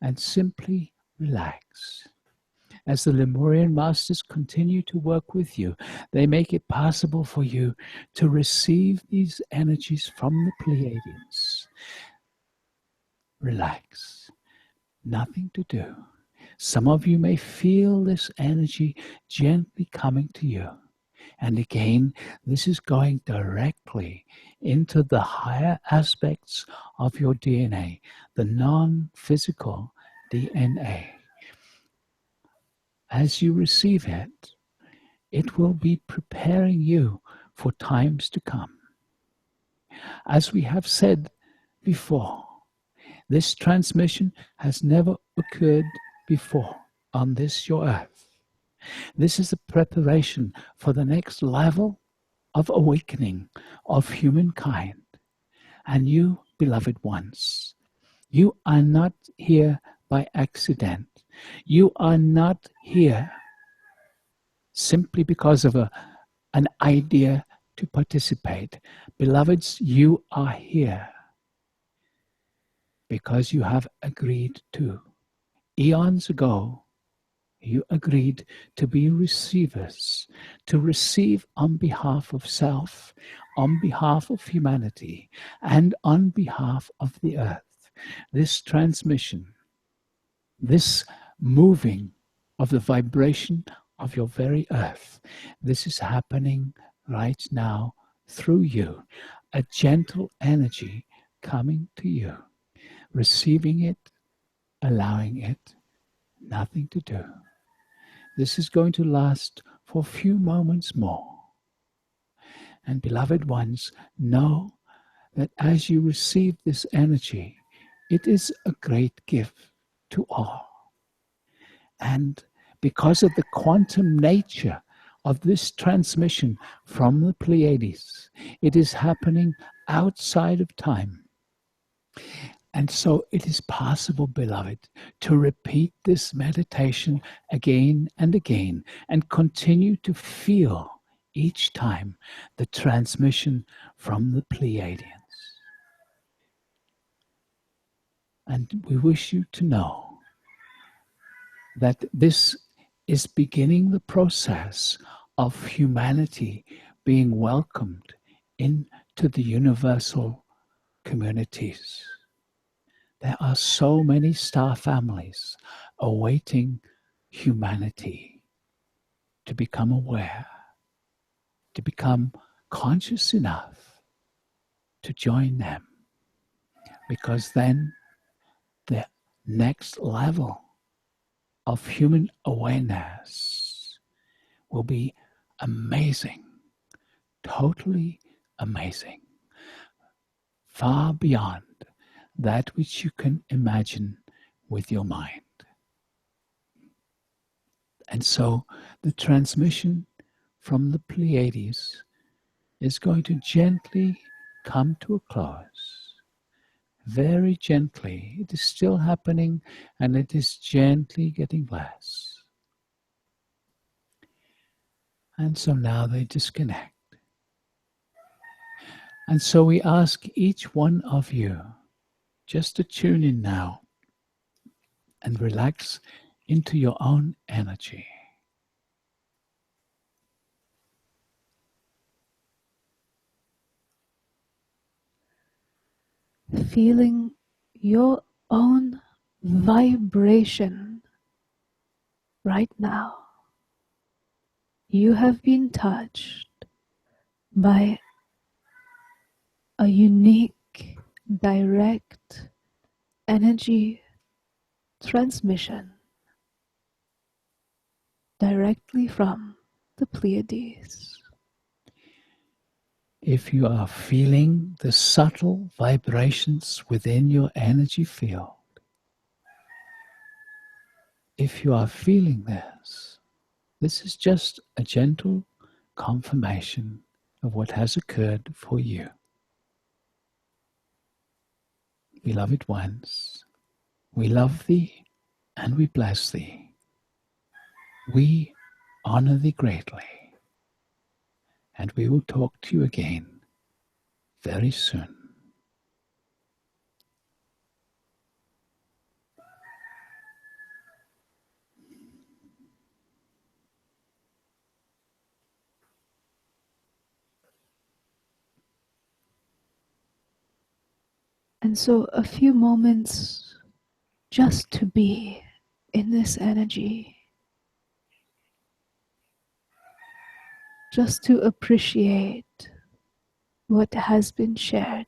And simply relax. As the Lemurian masters continue to work with you, they make it possible for you to receive these energies from the Pleiadians. Relax. Nothing to do. Some of you may feel this energy gently coming to you. And again, this is going directly into the higher aspects of your DNA, the non-physical DNA. As you receive it, it will be preparing you for times to come. As we have said before, this transmission has never occurred before on this your earth. This is a preparation for the next level of awakening of humankind. And you, beloved ones, you are not here by accident. You are not here simply because of an idea to participate. Beloveds, you are here because you have agreed to. Eons ago, you agreed to be receivers, to receive on behalf of self, on behalf of humanity, and on behalf of the earth. This transmission, this moving of the vibration of your very earth, this is happening right now through you. A gentle energy coming to you, receiving it, allowing it, nothing to do. This is going to last for a few moments more. And beloved ones, know that as you receive this energy, it is a great gift to all. And because of the quantum nature of this transmission from the Pleiades. It is happening outside of time. And so it is possible, beloved, to repeat this meditation again and again and continue to feel each time the transmission from the Pleiadians. And we wish you to know that this is beginning the process of humanity being welcomed into the universal communities. There are so many star families awaiting humanity to become aware, to become conscious enough to join them, because then the next level of human awareness will be amazing, totally amazing, far beyond that which you can imagine with your mind. And so the transmission from the Pleiades is going to gently come to a close. Very gently. It is still happening, and it is gently getting less. And so now they disconnect. And so we ask each one of you just to tune in now and relax into your own energy. Feeling your own vibration right now. You have been touched by a unique, direct energy transmission directly from the Pleiades. If you are feeling the subtle vibrations within your energy field, if you are feeling this is just a gentle confirmation of what has occurred for you. Beloved ones, we love thee and we bless thee. We honor thee greatly, and we will talk to you again very soon. And so a few moments just to be in this energy, just to appreciate what has been shared.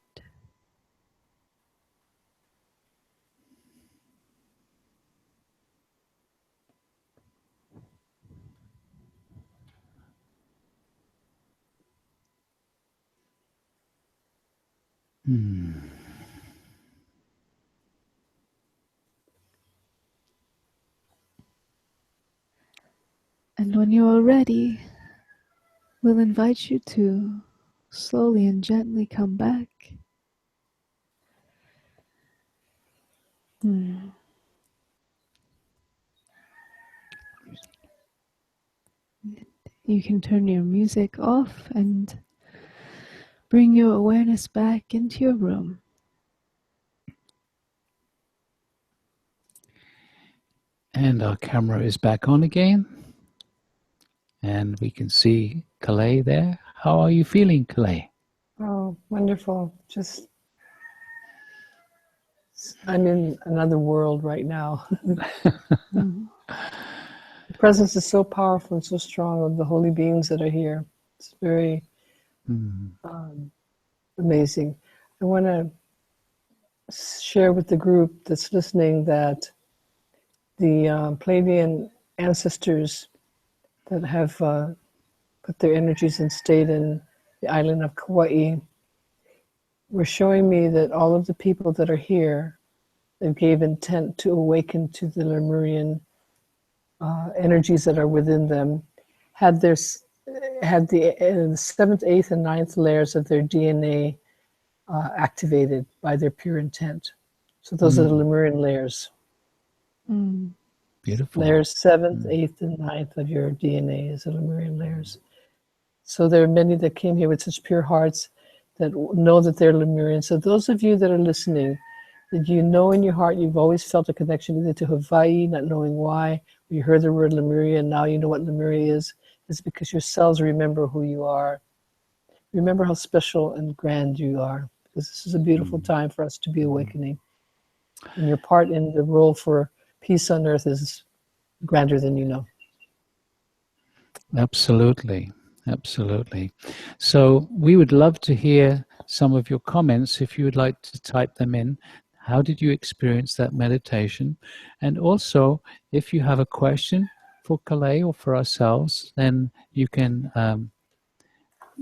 And when you are ready, we'll invite you to slowly and gently come back. You can turn your music off and bring your awareness back into your room. And our camera is back on again. And we can see Calais there. How are you feeling, Calais? Oh, wonderful. Just, I'm in another world right now. The presence is so powerful and so strong of the holy beings that are here. It's very amazing. I want to share with the group that's listening that the Pleiadian ancestors that have put their energies and stayed in the island of Kauai were showing me that all of the people that are here that gave intent to awaken to the Lemurian energies that are within them had their had the 7th, 8th, and 9th layers of their DNA activated by their pure intent. So those are the Lemurian layers. Mm. Beautiful. Layers 7th, 8th, and 9th of your DNA is the Lemurian layers. So there are many that came here with such pure hearts that know that they're Lemurian. So those of you that are listening, that you know in your heart you've always felt a connection either to Hawaii, not knowing why, or you heard the word Lemuria and now you know what Lemuria is because your cells remember who you are. Remember how special and grand you are, because this is a beautiful time for us to be awakening. And your part in the role for peace on earth is grander than you know. Absolutely. Absolutely. So we would love to hear some of your comments if you would like to type them in. How did you experience that meditation? And also, if you have a question for Calais or for ourselves, then you can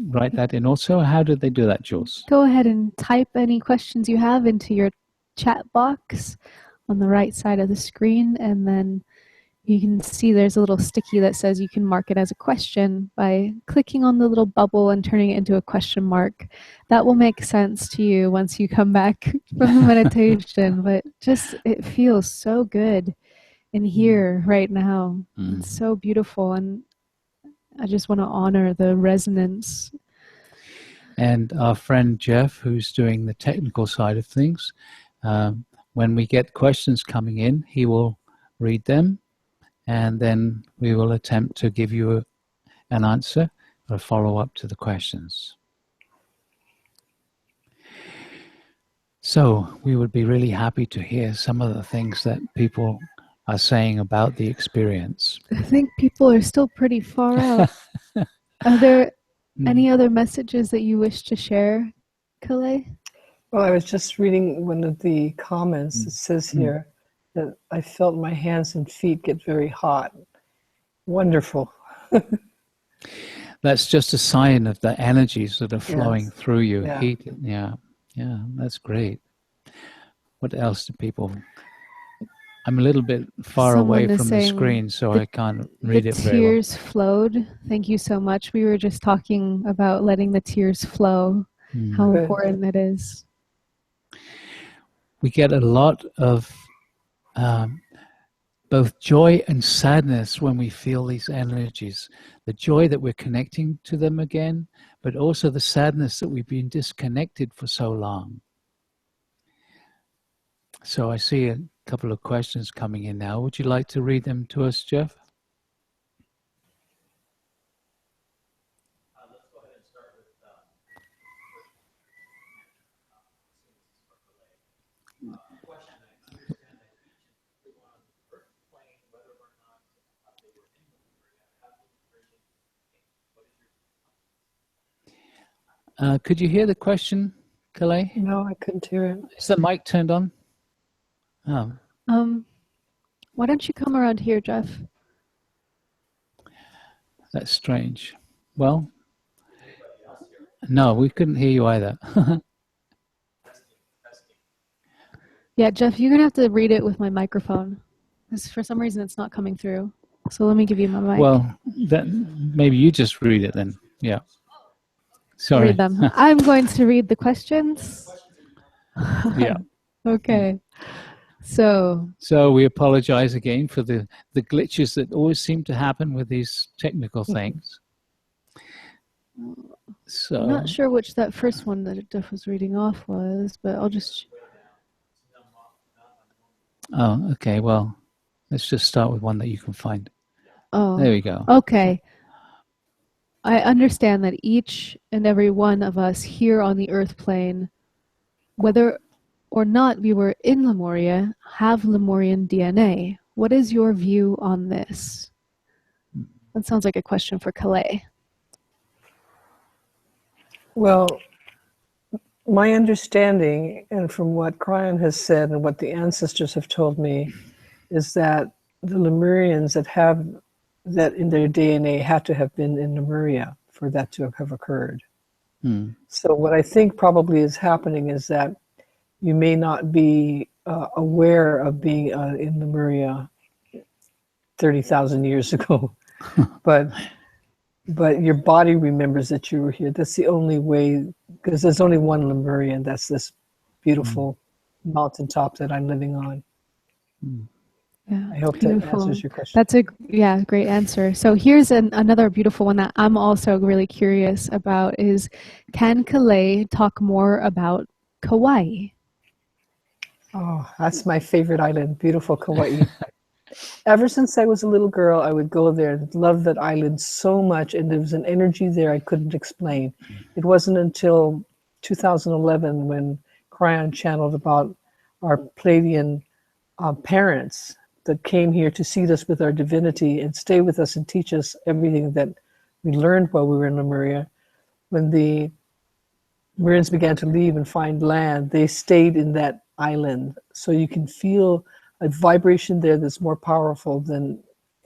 write that in also. How did they do that, Jules? Go ahead and type any questions you have into your chat box on the right side of the screen, and then you can see there's a little sticky that says you can mark it as a question by clicking on the little bubble and turning it into a question mark. That will make sense to you once you come back from the meditation, but just it feels so good in here right now. It's so beautiful, and I just want to honor the resonance. And our friend Jeff, who's doing the technical side of things, when we get questions coming in, he will read them, and then we will attempt to give you an answer or follow up to the questions. So we would be really happy to hear some of the things that people are saying about the experience. I think people are still pretty far out. Are there any other messages that you wish to share, Calais? Well, I was just reading one of the comments. It says here that I felt my hands and feet get very hot. Wonderful. That's just a sign of the energies that are flowing through you. Yeah. Heat. Yeah, that's great. What else do people... I'm a little bit far away from the screen, so I can't read it very well. The tears flowed. Thank you so much. We were just talking about letting the tears flow, how important it is. We get a lot of both joy and sadness when we feel these energies. The joy that we're connecting to them again, but also the sadness that we've been disconnected for so long. So I see a couple of questions coming in now. Would you like to read them to us, Jeff? Let's go ahead and start with question. I understand that each and every one on the earth plane, whether or not they were in Lemuria, have Lemurian. What is your... Could you hear the question, Calais? No, I couldn't hear it. Is the mic turned on? Oh. Why don't you come around here, Jeff? That's strange. Well, no, we couldn't hear you either. Yeah, Jeff, you're going to have to read it with my microphone. Because for some reason it's not coming through. So let me give you my mic. Well, maybe you just read it then. Yeah. Sorry. Read them. I'm going to read the questions. Yeah. Okay. So we apologize again for the glitches that always seem to happen with these technical things. So I'm not sure which that first one that Jeff was reading off was, but I'll just... Oh, okay. Well, let's just start with one that you can find. Oh, there we go. Okay. I understand that each and every one of us here on the Earth plane, whether or not we were in Lemuria, have Lemurian DNA. What is your view on this? That sounds like a question for Calais. Well, my understanding, and from what Cryon has said and what the ancestors have told me, is that the Lemurians that have that in their DNA had to have been in Lemuria for that to have occurred. So what I think probably is happening is that you may not be aware of being in Lemuria 30,000 years ago, but but your body remembers that you were here. That's the only way, because there's only one Lemuria, and that's this beautiful mountaintop that I'm living on. Yeah, I hope that beautiful. answers your question. That's a great answer. So here's another beautiful one that I'm also really curious about is, can Calais talk more about Kauai? Oh, that's my favorite island, beautiful Kauai. Ever since I was a little girl, I would go there and love that island so much, and there was an energy there I couldn't explain. It wasn't until 2011 when Cryon channeled about our Pleiadian parents that came here to seed us with our divinity and stay with us and teach us everything that we learned while we were in Lemuria. When the Lemurians began to leave and find land, they stayed in that island. So you can feel a vibration there that's more powerful than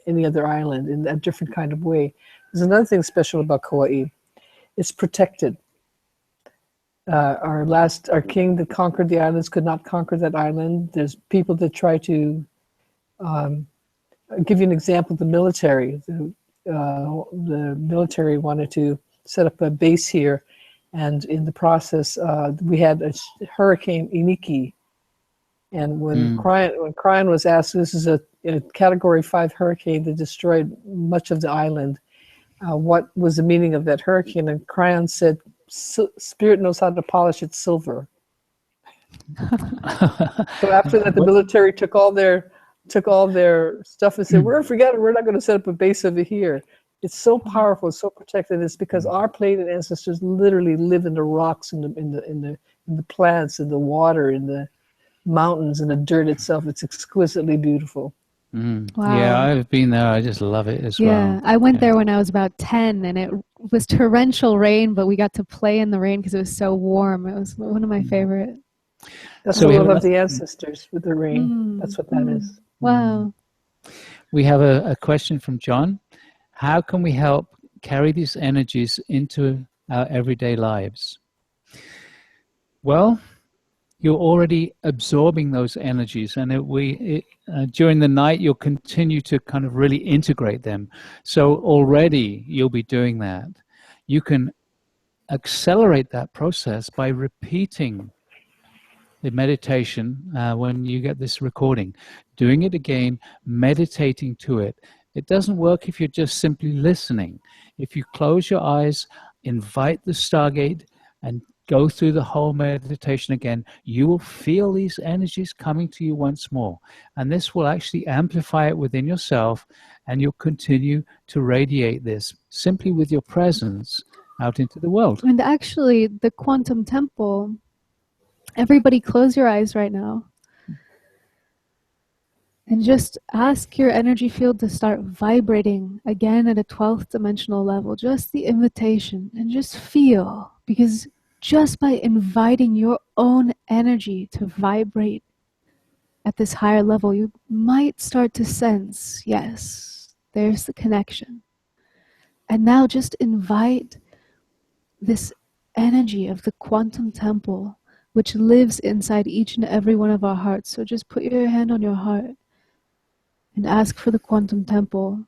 any other island in a different kind of way. There's another thing special about Kauai. It's protected. Our king that conquered the islands could not conquer that island. There's people that try to I'll give you an example. The military, the military wanted to set up a base here, and in the process, we had a hurricane Iniki. And when Cryon was asked, this is a Category 5 hurricane that destroyed much of the island. What was the meaning of that hurricane? And Cryon said, "Spirit knows how to polish its silver." So after that, the military took all their stuff and said, "Forget it. We're not going to set up a base over here." It's so powerful, it's so protected. It's because our Pleiadian ancestors literally live in the rocks, in the plants, in the water, in the mountains, in the dirt itself. It's exquisitely beautiful. Wow. Yeah, I've been there. I just love it as well. Yeah, I went there when I was about 10, and it was torrential rain, but we got to play in the rain because it was so warm. It was one of my favorite. That's So the we love have of the ancestors with the rain. That's what that is. Wow. We have a question from John. How can we help carry these energies into our everyday lives? Well, you're already absorbing those energies, and during the night you'll continue to kind of really integrate them. So already you'll be doing that. You can accelerate that process by repeating the meditation when you get this recording, doing it again, meditating to it. It doesn't work if you're just simply listening. If you close your eyes, invite the Stargate, and go through the whole meditation again, you will feel these energies coming to you once more. And this will actually amplify it within yourself, and you'll continue to radiate this simply with your presence out into the world. And actually, the quantum temple, everybody close your eyes right now. And just ask your energy field to start vibrating again at a 12th dimensional level. Just the invitation, and just feel, because just by inviting your own energy to vibrate at this higher level, you might start to sense, yes, there's the connection. And now just invite this energy of the quantum temple, which lives inside each and every one of our hearts. So just put your hand on your heart and ask for the quantum temple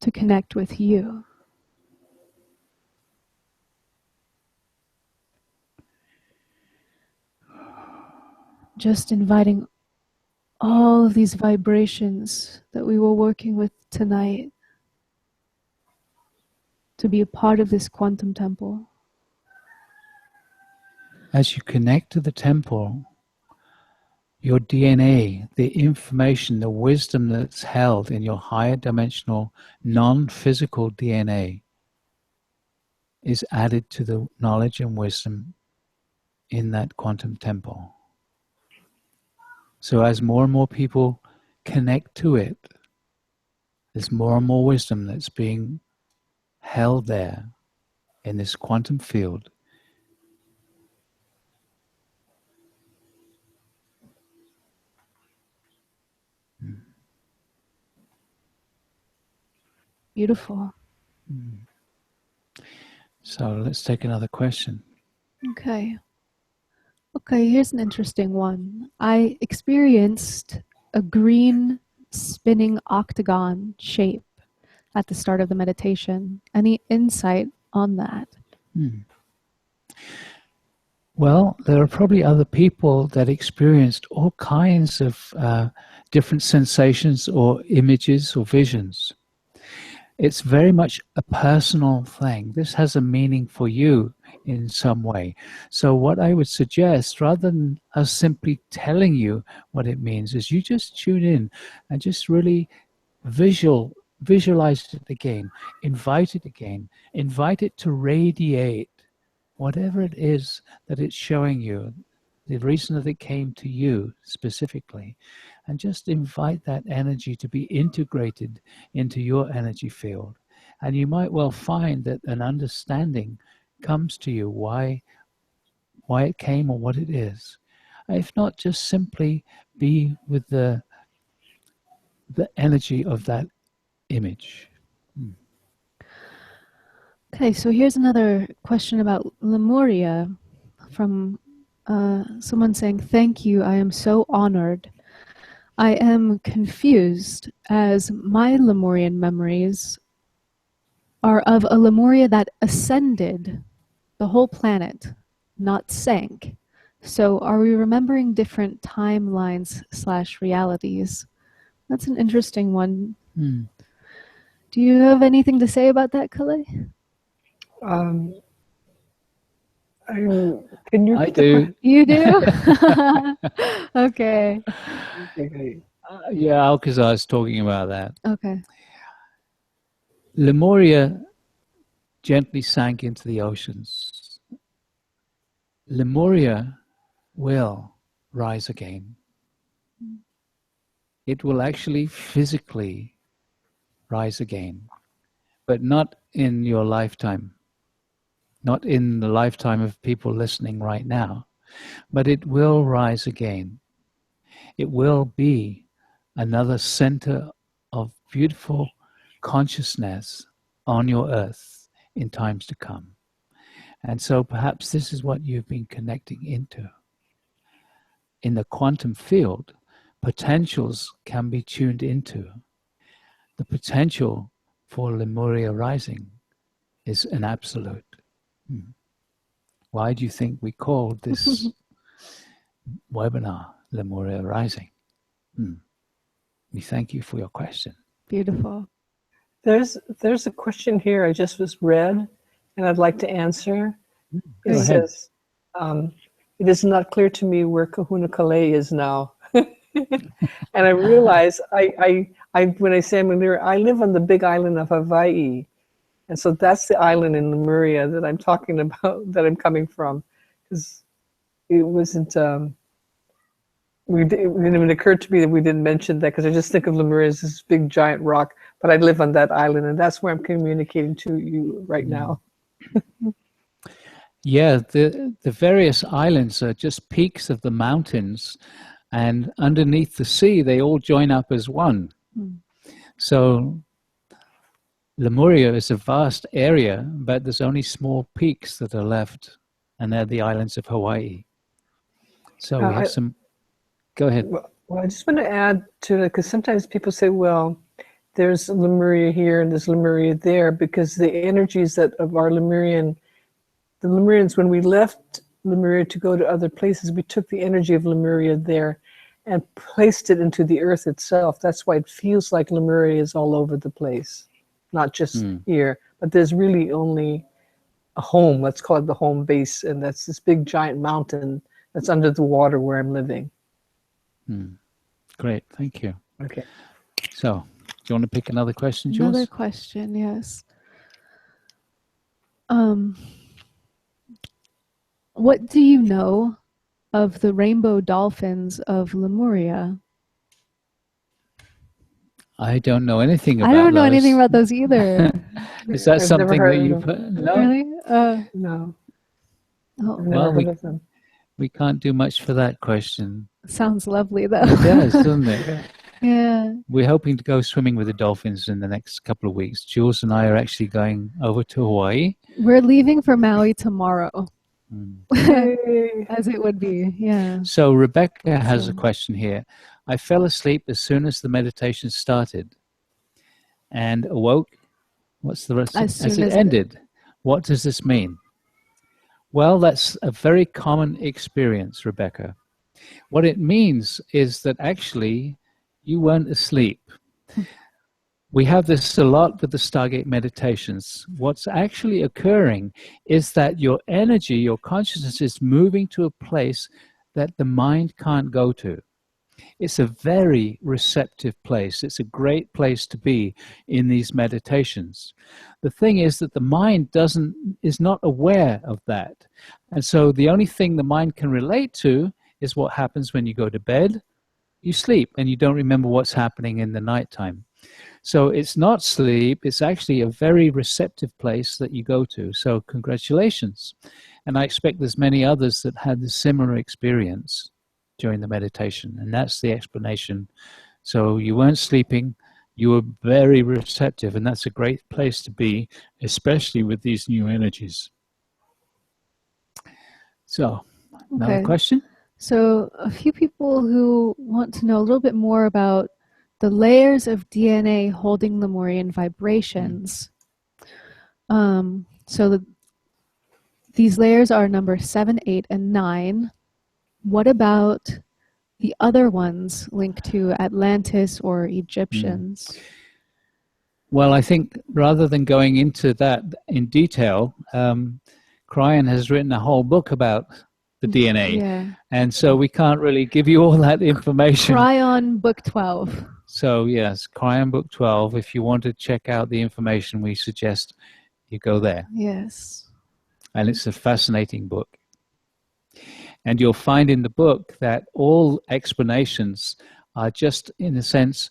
to connect with you. Just inviting all of these vibrations that we were working with tonight to be a part of this quantum temple. As you connect to the temple, your DNA, the information, the wisdom that's held in your higher dimensional, non-physical DNA is added to the knowledge and wisdom in that quantum temple. So as more and more people connect to it, there's more and more wisdom that's being held there in this quantum field. Beautiful. So let's take another question. Okay, here's an interesting one. I experienced a green spinning octagon shape at the start of the meditation. Any insight on that? Well, there are probably other people that experienced all kinds of different sensations or images or visions. It's very much a personal thing. This has a meaning for you in some way. So what I would suggest, rather than us simply telling you what it means, is you just tune in and just really visualize it again, invite it to radiate whatever it is that it's showing you, the reason that it came to you specifically, and just invite that energy to be integrated into your energy field. And you might well find that an understanding comes to you why it came or what it is. If not, just simply be with the energy of that image. Okay, so here's another question about Lemuria from someone saying, "Thank you, I am so honored. I am confused as my Lemurian memories are of a Lemuria that ascended the whole planet, not sank. So are we remembering different timelines / realities?" That's an interesting one. Do you have anything to say about that, Kale? Can you? I do. You do? Okay. Yeah, Alcazar is talking about that. Okay. Lemuria gently sank into the oceans. Lemuria will rise again. It will actually physically rise again, but not in your lifetime, not in the lifetime of people listening right now, but it will rise again. It will be another center of beautiful consciousness on your earth in times to come. And so perhaps this is what you've been connecting into. In the quantum field, potentials can be tuned into. The potential for Lemuria Rising is an absolute. Why do you think we called this webinar Lemuria Rising? We thank you for your question. Beautiful. There's a question here I just was read, and I'd like to answer. It says, "It is not clear to me where Kahuna Kale is now." And I realize when I say I'm near, I live on the big island of Hawaii, and so that's the island in Lemuria that I'm talking about, that I'm coming from, because it wasn't. It didn't even occur to me that we didn't mention that, because I just think of Lemuria as this big giant rock, but I live on that island, and that's where I'm communicating to you right now. Yeah, the various islands are just peaks of the mountains, and underneath the sea, they all join up as one. So Lemuria is a vast area, but there's only small peaks that are left, and they're the islands of Hawaii. So we have some... Go ahead. Well, I just want to add to it, because sometimes people say, well, there's Lemuria here and there's Lemuria there, because the energies that of our the Lemurians, when we left Lemuria to go to other places, we took the energy of Lemuria there and placed it into the earth itself. That's why it feels like Lemuria is all over the place, not just here, but there's really only a home, let's call it the home base, and that's this big giant mountain that's under the water where I'm living. Great, thank you. Okay. So, do you want to pick another question, Jules? Another question, yes. What do you know of the rainbow dolphins of Lemuria? I don't know anything about I don't know those. anything about those either. Is that I've something never that heard you of put? them. No? Really? No, Oh, I've never Well, heard of them. we can't do much for that question. sounds lovely though. It does, doesn't it? Yeah. We're hoping to go swimming with the dolphins in the next couple of weeks. Jules and I are actually going over to Hawaii. We're leaving for Maui tomorrow. Yay. As it would be, yeah. So Rebecca has a question here. I fell asleep as soon as the meditation started and awoke What's the rest? As As soon it as ended. What does this mean? Well, that's a very common experience, Rebecca. What it means is that actually you weren't asleep. We have this a lot with the Stargate meditations. What's actually occurring is that your energy, your consciousness is moving to a place that the mind can't go to. It's a very receptive place. It's a great place to be in these meditations. The thing is that the mind is not aware of that. And so the only thing the mind can relate to is what happens when you go to bed, you sleep, and you don't remember what's happening in the nighttime. So it's not sleep, it's actually a very receptive place that you go to. So congratulations. And I expect there's many others that had a similar experience during the meditation, and that's the explanation. So you weren't sleeping, you were very receptive, and that's a great place to be, especially with these new energies. So, another question? So a few people who want to know a little bit more about the layers of DNA holding Lemurian vibrations. These layers are number 7, 8, and 9. What about the other ones linked to Atlantis or Egyptians? Well, I think rather than going into that in detail, Cryan has written a whole book about the DNA. Yeah. And so we can't really give you all that information. Cryon Book 12. So yes, Cryan Book 12. If you want to check out the information, we suggest you go there. Yes. And it's a fascinating book. And you'll find in the book that all explanations are just, in a sense,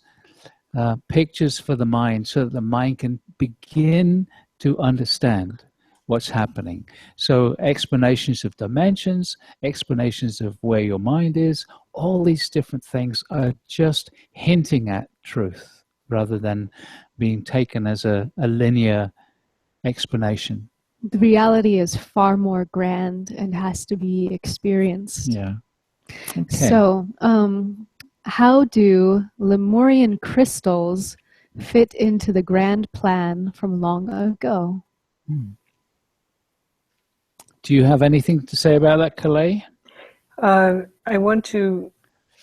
pictures for the mind so that the mind can begin to understand what's happening. So explanations of dimensions, explanations of where your mind is, all these different things are just hinting at truth rather than being taken as a linear explanation. The reality is far more grand and has to be experienced. Yeah. Okay. So, how do Lemurian crystals fit into the grand plan from long ago? Do you have anything to say about that, Calais? I want to,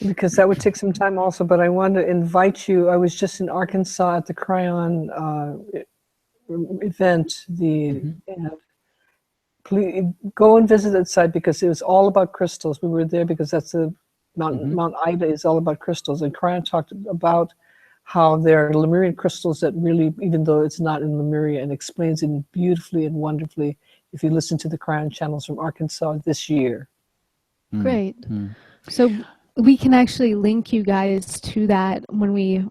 because that would take some time also, but I want to invite you. I was just in Arkansas at the Cryon event. Please go and visit that site because it was all about crystals. We were there because that's the Mount Ida is all about crystals, and Cryon talked about how there are Lemurian crystals that really, even though it's not in Lemuria, and explains it beautifully and wonderfully if you listen to the Cryon channels from Arkansas this year. Great. So we can actually link you guys to that when we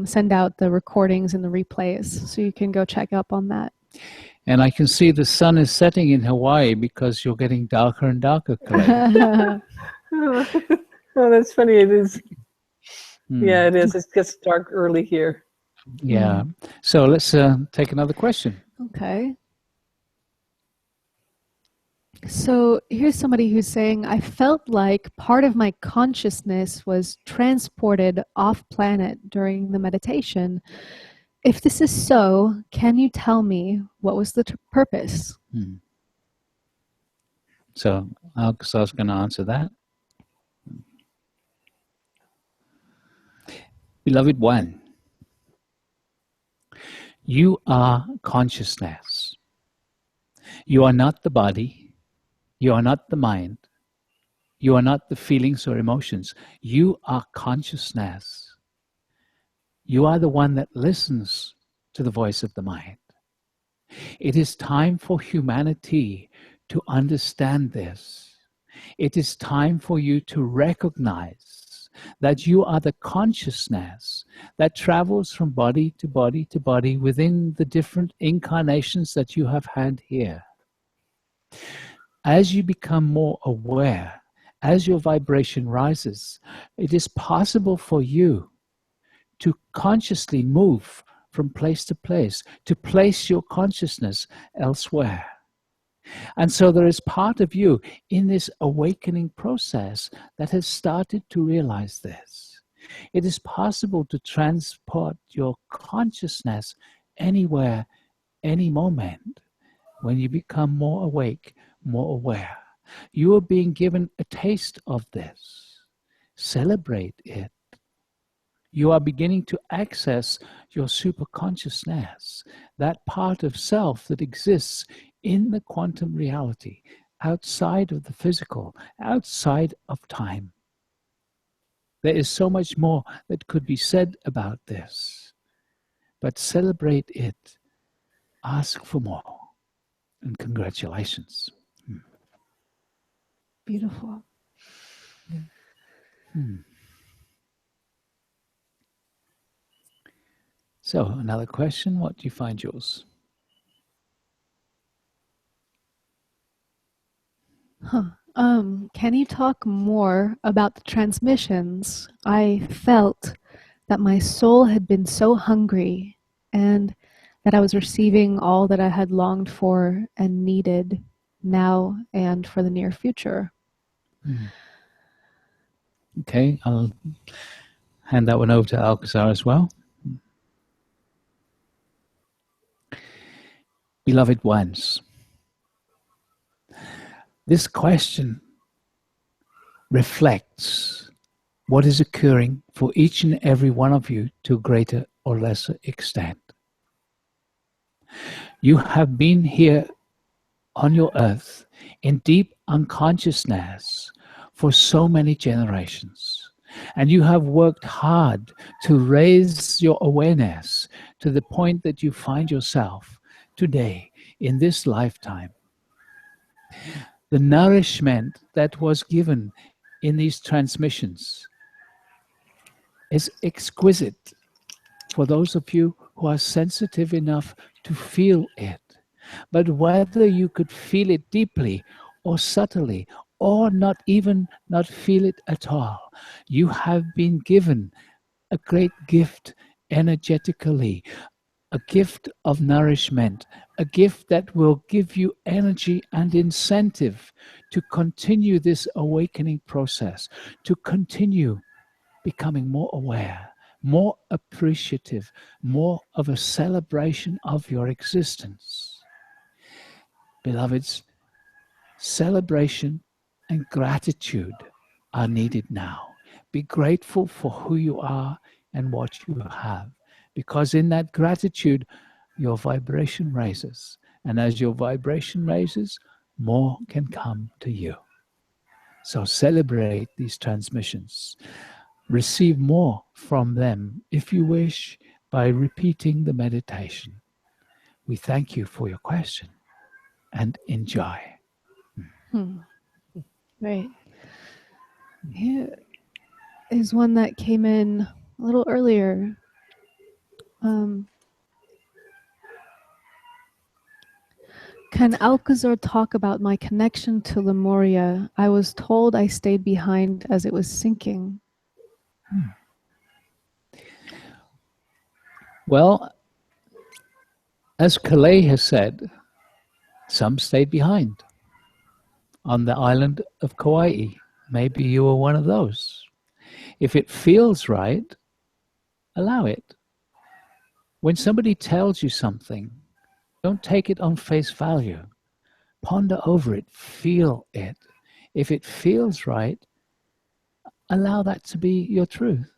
send out the recordings and the replays, so you can go check up on that. And I can see the sun is setting in Hawaii because you're getting darker and darker, Calais. Oh, that's funny. It is. Yeah, it is. It gets dark early here. Yeah. So let's take another question. Okay. So here's somebody who's saying, I felt like part of my consciousness was transported off planet during the meditation. If this is so, can you tell me what was the purpose? So I was going to answer that. Beloved one, you are consciousness. You are not the body. You are not the mind. You are not the feelings or emotions. You are consciousness. You are the one that listens to the voice of the mind. It is time for humanity to understand this. It is time for you to recognize that you are the consciousness that travels from body to body to body within the different incarnations that you have had here. As you become more aware, as your vibration rises, it is possible for you to consciously move from place to place your consciousness elsewhere. And so there is part of you in this awakening process that has started to realize this. It is possible to transport your consciousness anywhere any moment, when you become more awake, more aware, you are being given a taste of this. Celebrate it. You are beginning to access your superconsciousness, that part of self that exists in the quantum reality, outside of the physical, outside of time. There is so much more that could be said about this, but celebrate it, ask for more, and congratulations. Beautiful. So, another question. What do you find, Jules? Can you talk more about the transmissions? I felt that my soul had been so hungry and that I was receiving all that I had longed for and needed now and for the near future. Okay, I'll hand that one over to Alcazar as well. Beloved ones, this question reflects what is occurring for each and every one of you to a greater or lesser extent. You have been here on your earth in deep unconsciousness for so many generations. And you have worked hard to raise your awareness to the point that you find yourself today in this lifetime. The nourishment that was given in these transmissions is exquisite for those of you who are sensitive enough to feel it. But whether you could feel it deeply or subtly, or not feel it at all, you have been given a great gift energetically, a gift of nourishment, a gift that will give you energy and incentive to continue this awakening process, to continue becoming more aware, more appreciative, more of a celebration of your existence. Beloveds, celebration and gratitude are needed now. Be grateful for who you are and what you have, because in that gratitude, your vibration raises. And as your vibration raises, more can come to you. So celebrate these transmissions. Receive more from them, if you wish, by repeating the meditation. We thank you for your question and enjoy. Right. Here is one that came in a little earlier. Can Alcazar talk about my connection to Lemuria? I was told I stayed behind as it was sinking. Well, as Calais has said, some stayed behind on the island of Kauai. Maybe you were one of those. If it feels right, allow it. When somebody tells you something, don't take it on face value. Ponder over it, feel it. If it feels right, allow that to be your truth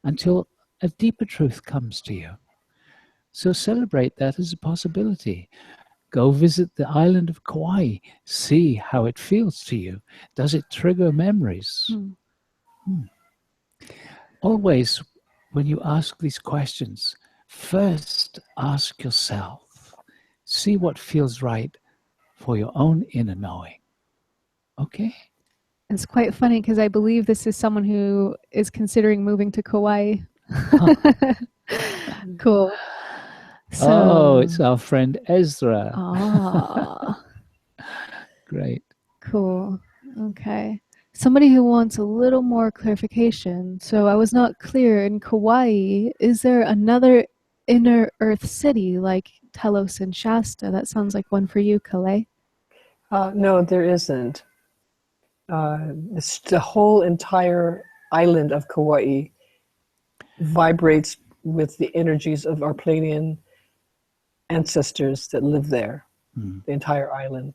until a deeper truth comes to you. So celebrate that as a possibility. Go visit the island of Kauai. See how it feels to you. Does it trigger memories? Always, when you ask these questions, first ask yourself. See what feels right for your own inner knowing. Okay? It's quite funny because I believe this is someone who is considering moving to Kauai. Cool. So, it's our friend Ezra. Great. Cool. Okay. Somebody who wants a little more clarification. So I was not clear. In Kauai, is there another inner Earth city like Telos and Shasta? That sounds like one for you, Calais. No, there isn't. It's the whole entire island of Kauai vibrates with the energies of our Pleiadian ancestors that live there, Mm. the entire island.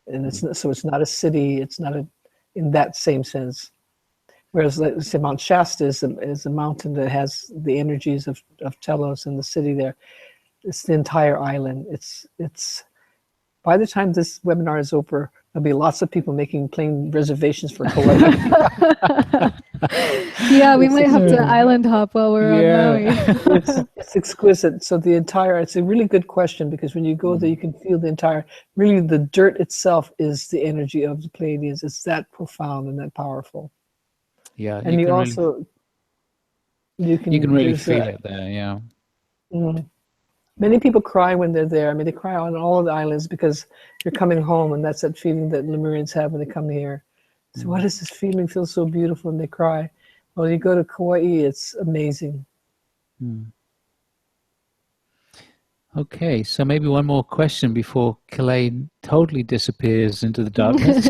And so it's not a city, it's not in that same sense. Whereas, let's say, Mount Shasta is a mountain that has the energies of Telos and the city there. It's the entire island. It's by the time this webinar is over, there'll be lots of people making plane reservations for Kauai. Yeah, we might have to island hop while we're on Maui. It's exquisite. So it's a really good question, because when you go there, you can feel really the dirt itself is the energy of the Pleiadians. It's that profound and that powerful. Yeah, And you also, you can really feel it there, yeah. Many people cry when they're there. I mean, they cry on all of the islands because you're coming home, and that's that feeling that Lemurians have when they come here. So what is this feeling? Feels so beautiful, and they cry. Well, you go to Kauai, it's amazing. Okay, so maybe one more question before Kalei totally disappears into the darkness.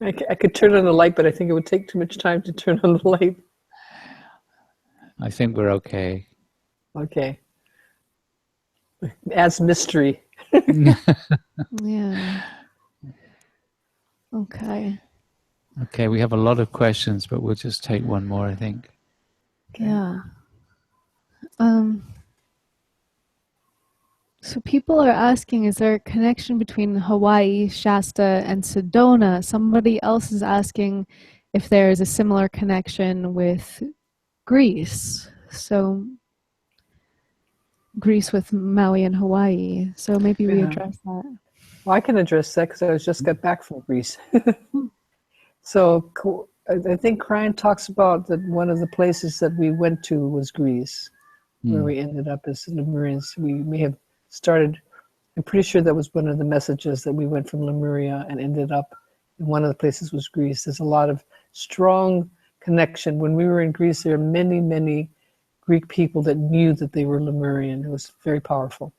I could turn on the light, but I think it would take too much time to turn on the light. I think we're okay. Okay. It adds mystery. Yeah. Okay. Okay, we have a lot of questions, but we'll just take one more, I think. Yeah. So people are asking, is there a connection between Hawaii, Shasta, and Sedona? Somebody else is asking if there is a similar connection with Greece. So Greece with Maui and Hawaii. So maybe we address that. Well, I can address that because I just got back from Greece. So I think Cryan talks about that one of the places that we went to was Greece, where we ended up as Lemurians. We may have started, I'm pretty sure that was one of the messages, that we went from Lemuria and ended up in one of the places was Greece. There's a lot of strong connection. When we were in Greece, there are many, many Greek people that knew that they were Lemurian. It was very powerful.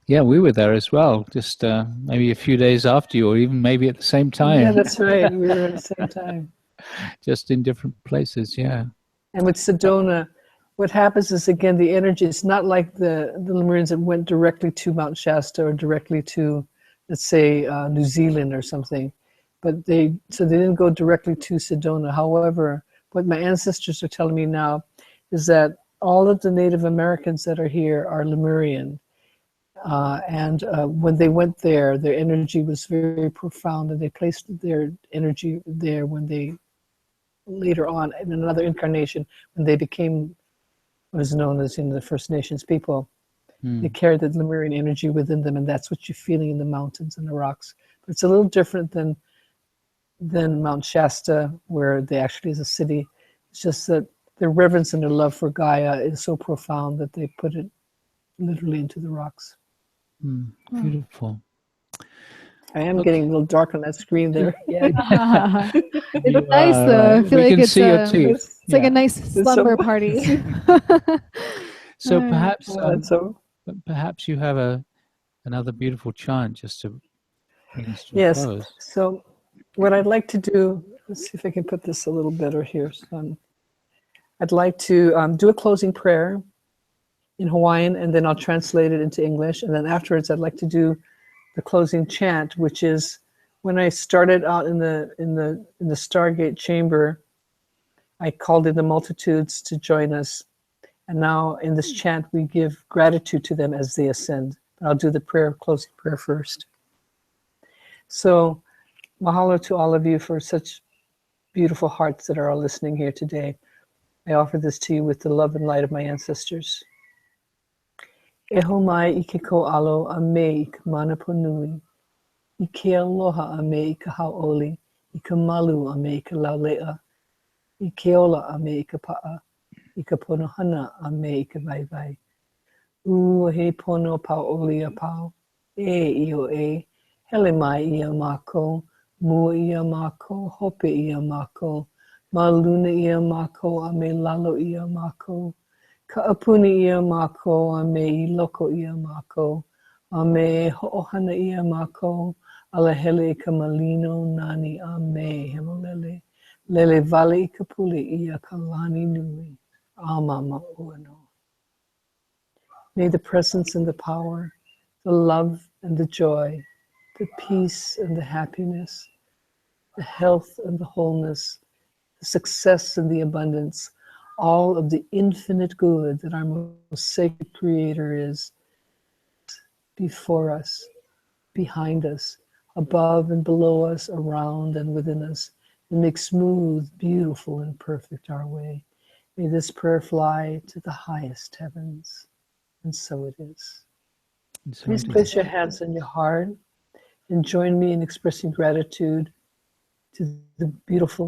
Yeah, we were there as well, just maybe a few days after you, or even maybe at the same time. Yeah, that's right. We were at the same time. Just in different places, yeah. And with Sedona, what happens is, again, the energy, it's not like the Lemurians that went directly to Mount Shasta or directly to, let's say, New Zealand or something. But they didn't go directly to Sedona. However, what my ancestors are telling me now is that all of the Native Americans that are here are Lemurian. And when they went there, their energy was very profound, and they placed their energy there when they, later on, in another incarnation, when they became what is known as the First Nations people. They carried the Lemurian energy within them, and that's what you're feeling in the mountains and the rocks. But it's a little different than Mount Shasta, where they actually is a city. It's just that their reverence and their love for Gaia is so profound that they put it literally into the rocks. Beautiful. I am getting a little dark on that screen there. Yeah. It's nice though. I feel we like can it's see your teeth. it's like a nice slumber party. So perhaps So you have another beautiful chant just to bring us to a yes. close. So what I'd like to do, let's see if I can put this a little better here, son. I'd like to do a closing prayer in Hawaiian, and then I'll translate it into English. And then afterwards, I'd like to do the closing chant, which is when I started out in the Stargate chamber, I called in the multitudes to join us. And now in this chant, we give gratitude to them as they ascend. I'll do the closing prayer first. So mahalo to all of you for such beautiful hearts that are all listening here today. I offer this to you with the love and light of my ancestors. E ho mai I ke ko alo a me I ka mana ponui. I ke aloha a me I ka haoli. I ka malu a me I ka laulea. I ke ola a me I ka paa. I ka ponohana a me I ka vaivai. He pono paoli a pau. E I o e. Hele mai I a mako. Mua I a mako. Hope I a mako. Maluna I a mako a me lalo I a mako. Ka apuni I a mako a me I loko I a mako. A me ho'ohana I a mako. Ala hele I ka malino nani a me hemolele. Lele vale I ka puli I a ka lani nui. A mama uano. May the presence and the power, the love and the joy, the peace and the happiness, the health and the wholeness, the success and the abundance, all of the infinite good that our most sacred Creator is before us, behind us, above and below us, around and within us, and make smooth, beautiful, and perfect our way. May this prayer fly to the highest heavens. And so it is. So Please it is. place your hands on your heart and join me in expressing gratitude to the beautiful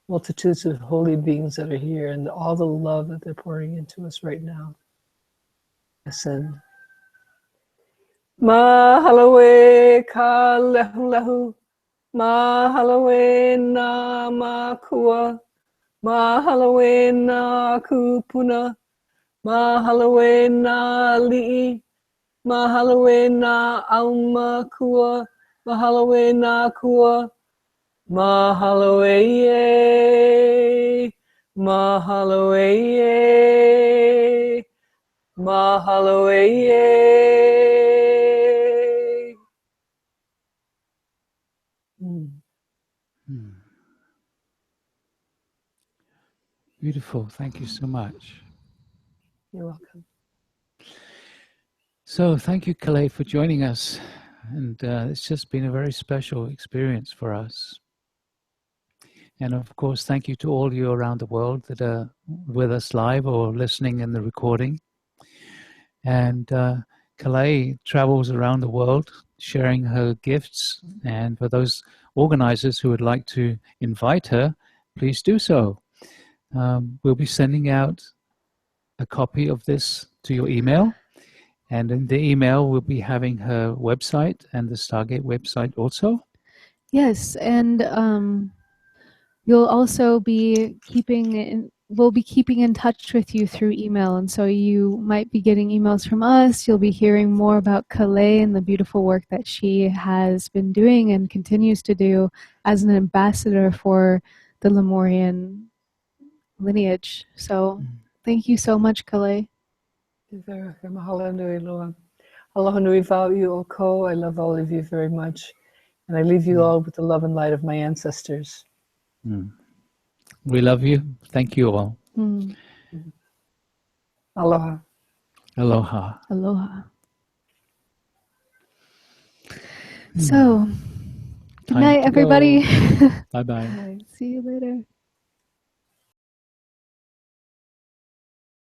multitudes of holy beings that are here and all the love that they're pouring into us right now. Ascend. Mahalawe ka lehu lehu. Mahalawe na makua. Mahalawe na kupuna. Mahalawe na li'i. Mahalawe na auma kua. Mahalawe na kua. Mahalawe ye. Mahalawe ye. Mahalawe ye. Beautiful. Thank you so much. You're welcome. So thank you, Calais, for joining us. And it's just been a very special experience for us. And of course, thank you to all you around the world that are with us live or listening in the recording. And Calais travels around the world sharing her gifts. And for those organizers who would like to invite her, please do so. We'll be sending out a copy of this to your email. And in the email, we'll be having her website and the Stargate website also. Yes, and you'll also be we'll be keeping in touch with you through email, and so you might be getting emails from us. You'll be hearing more about Calais and the beautiful work that she has been doing and continues to do as an ambassador for the Lemurian lineage. So thank you so much, Calais. Mahalo nui loa. Aloha nui vau iu o ko. I love all of you very much. And I leave you all with the love and light of my ancestors. We love you. Thank you all. Aloha. Aloha. Aloha. So, good night, everybody. Bye-bye. See you later.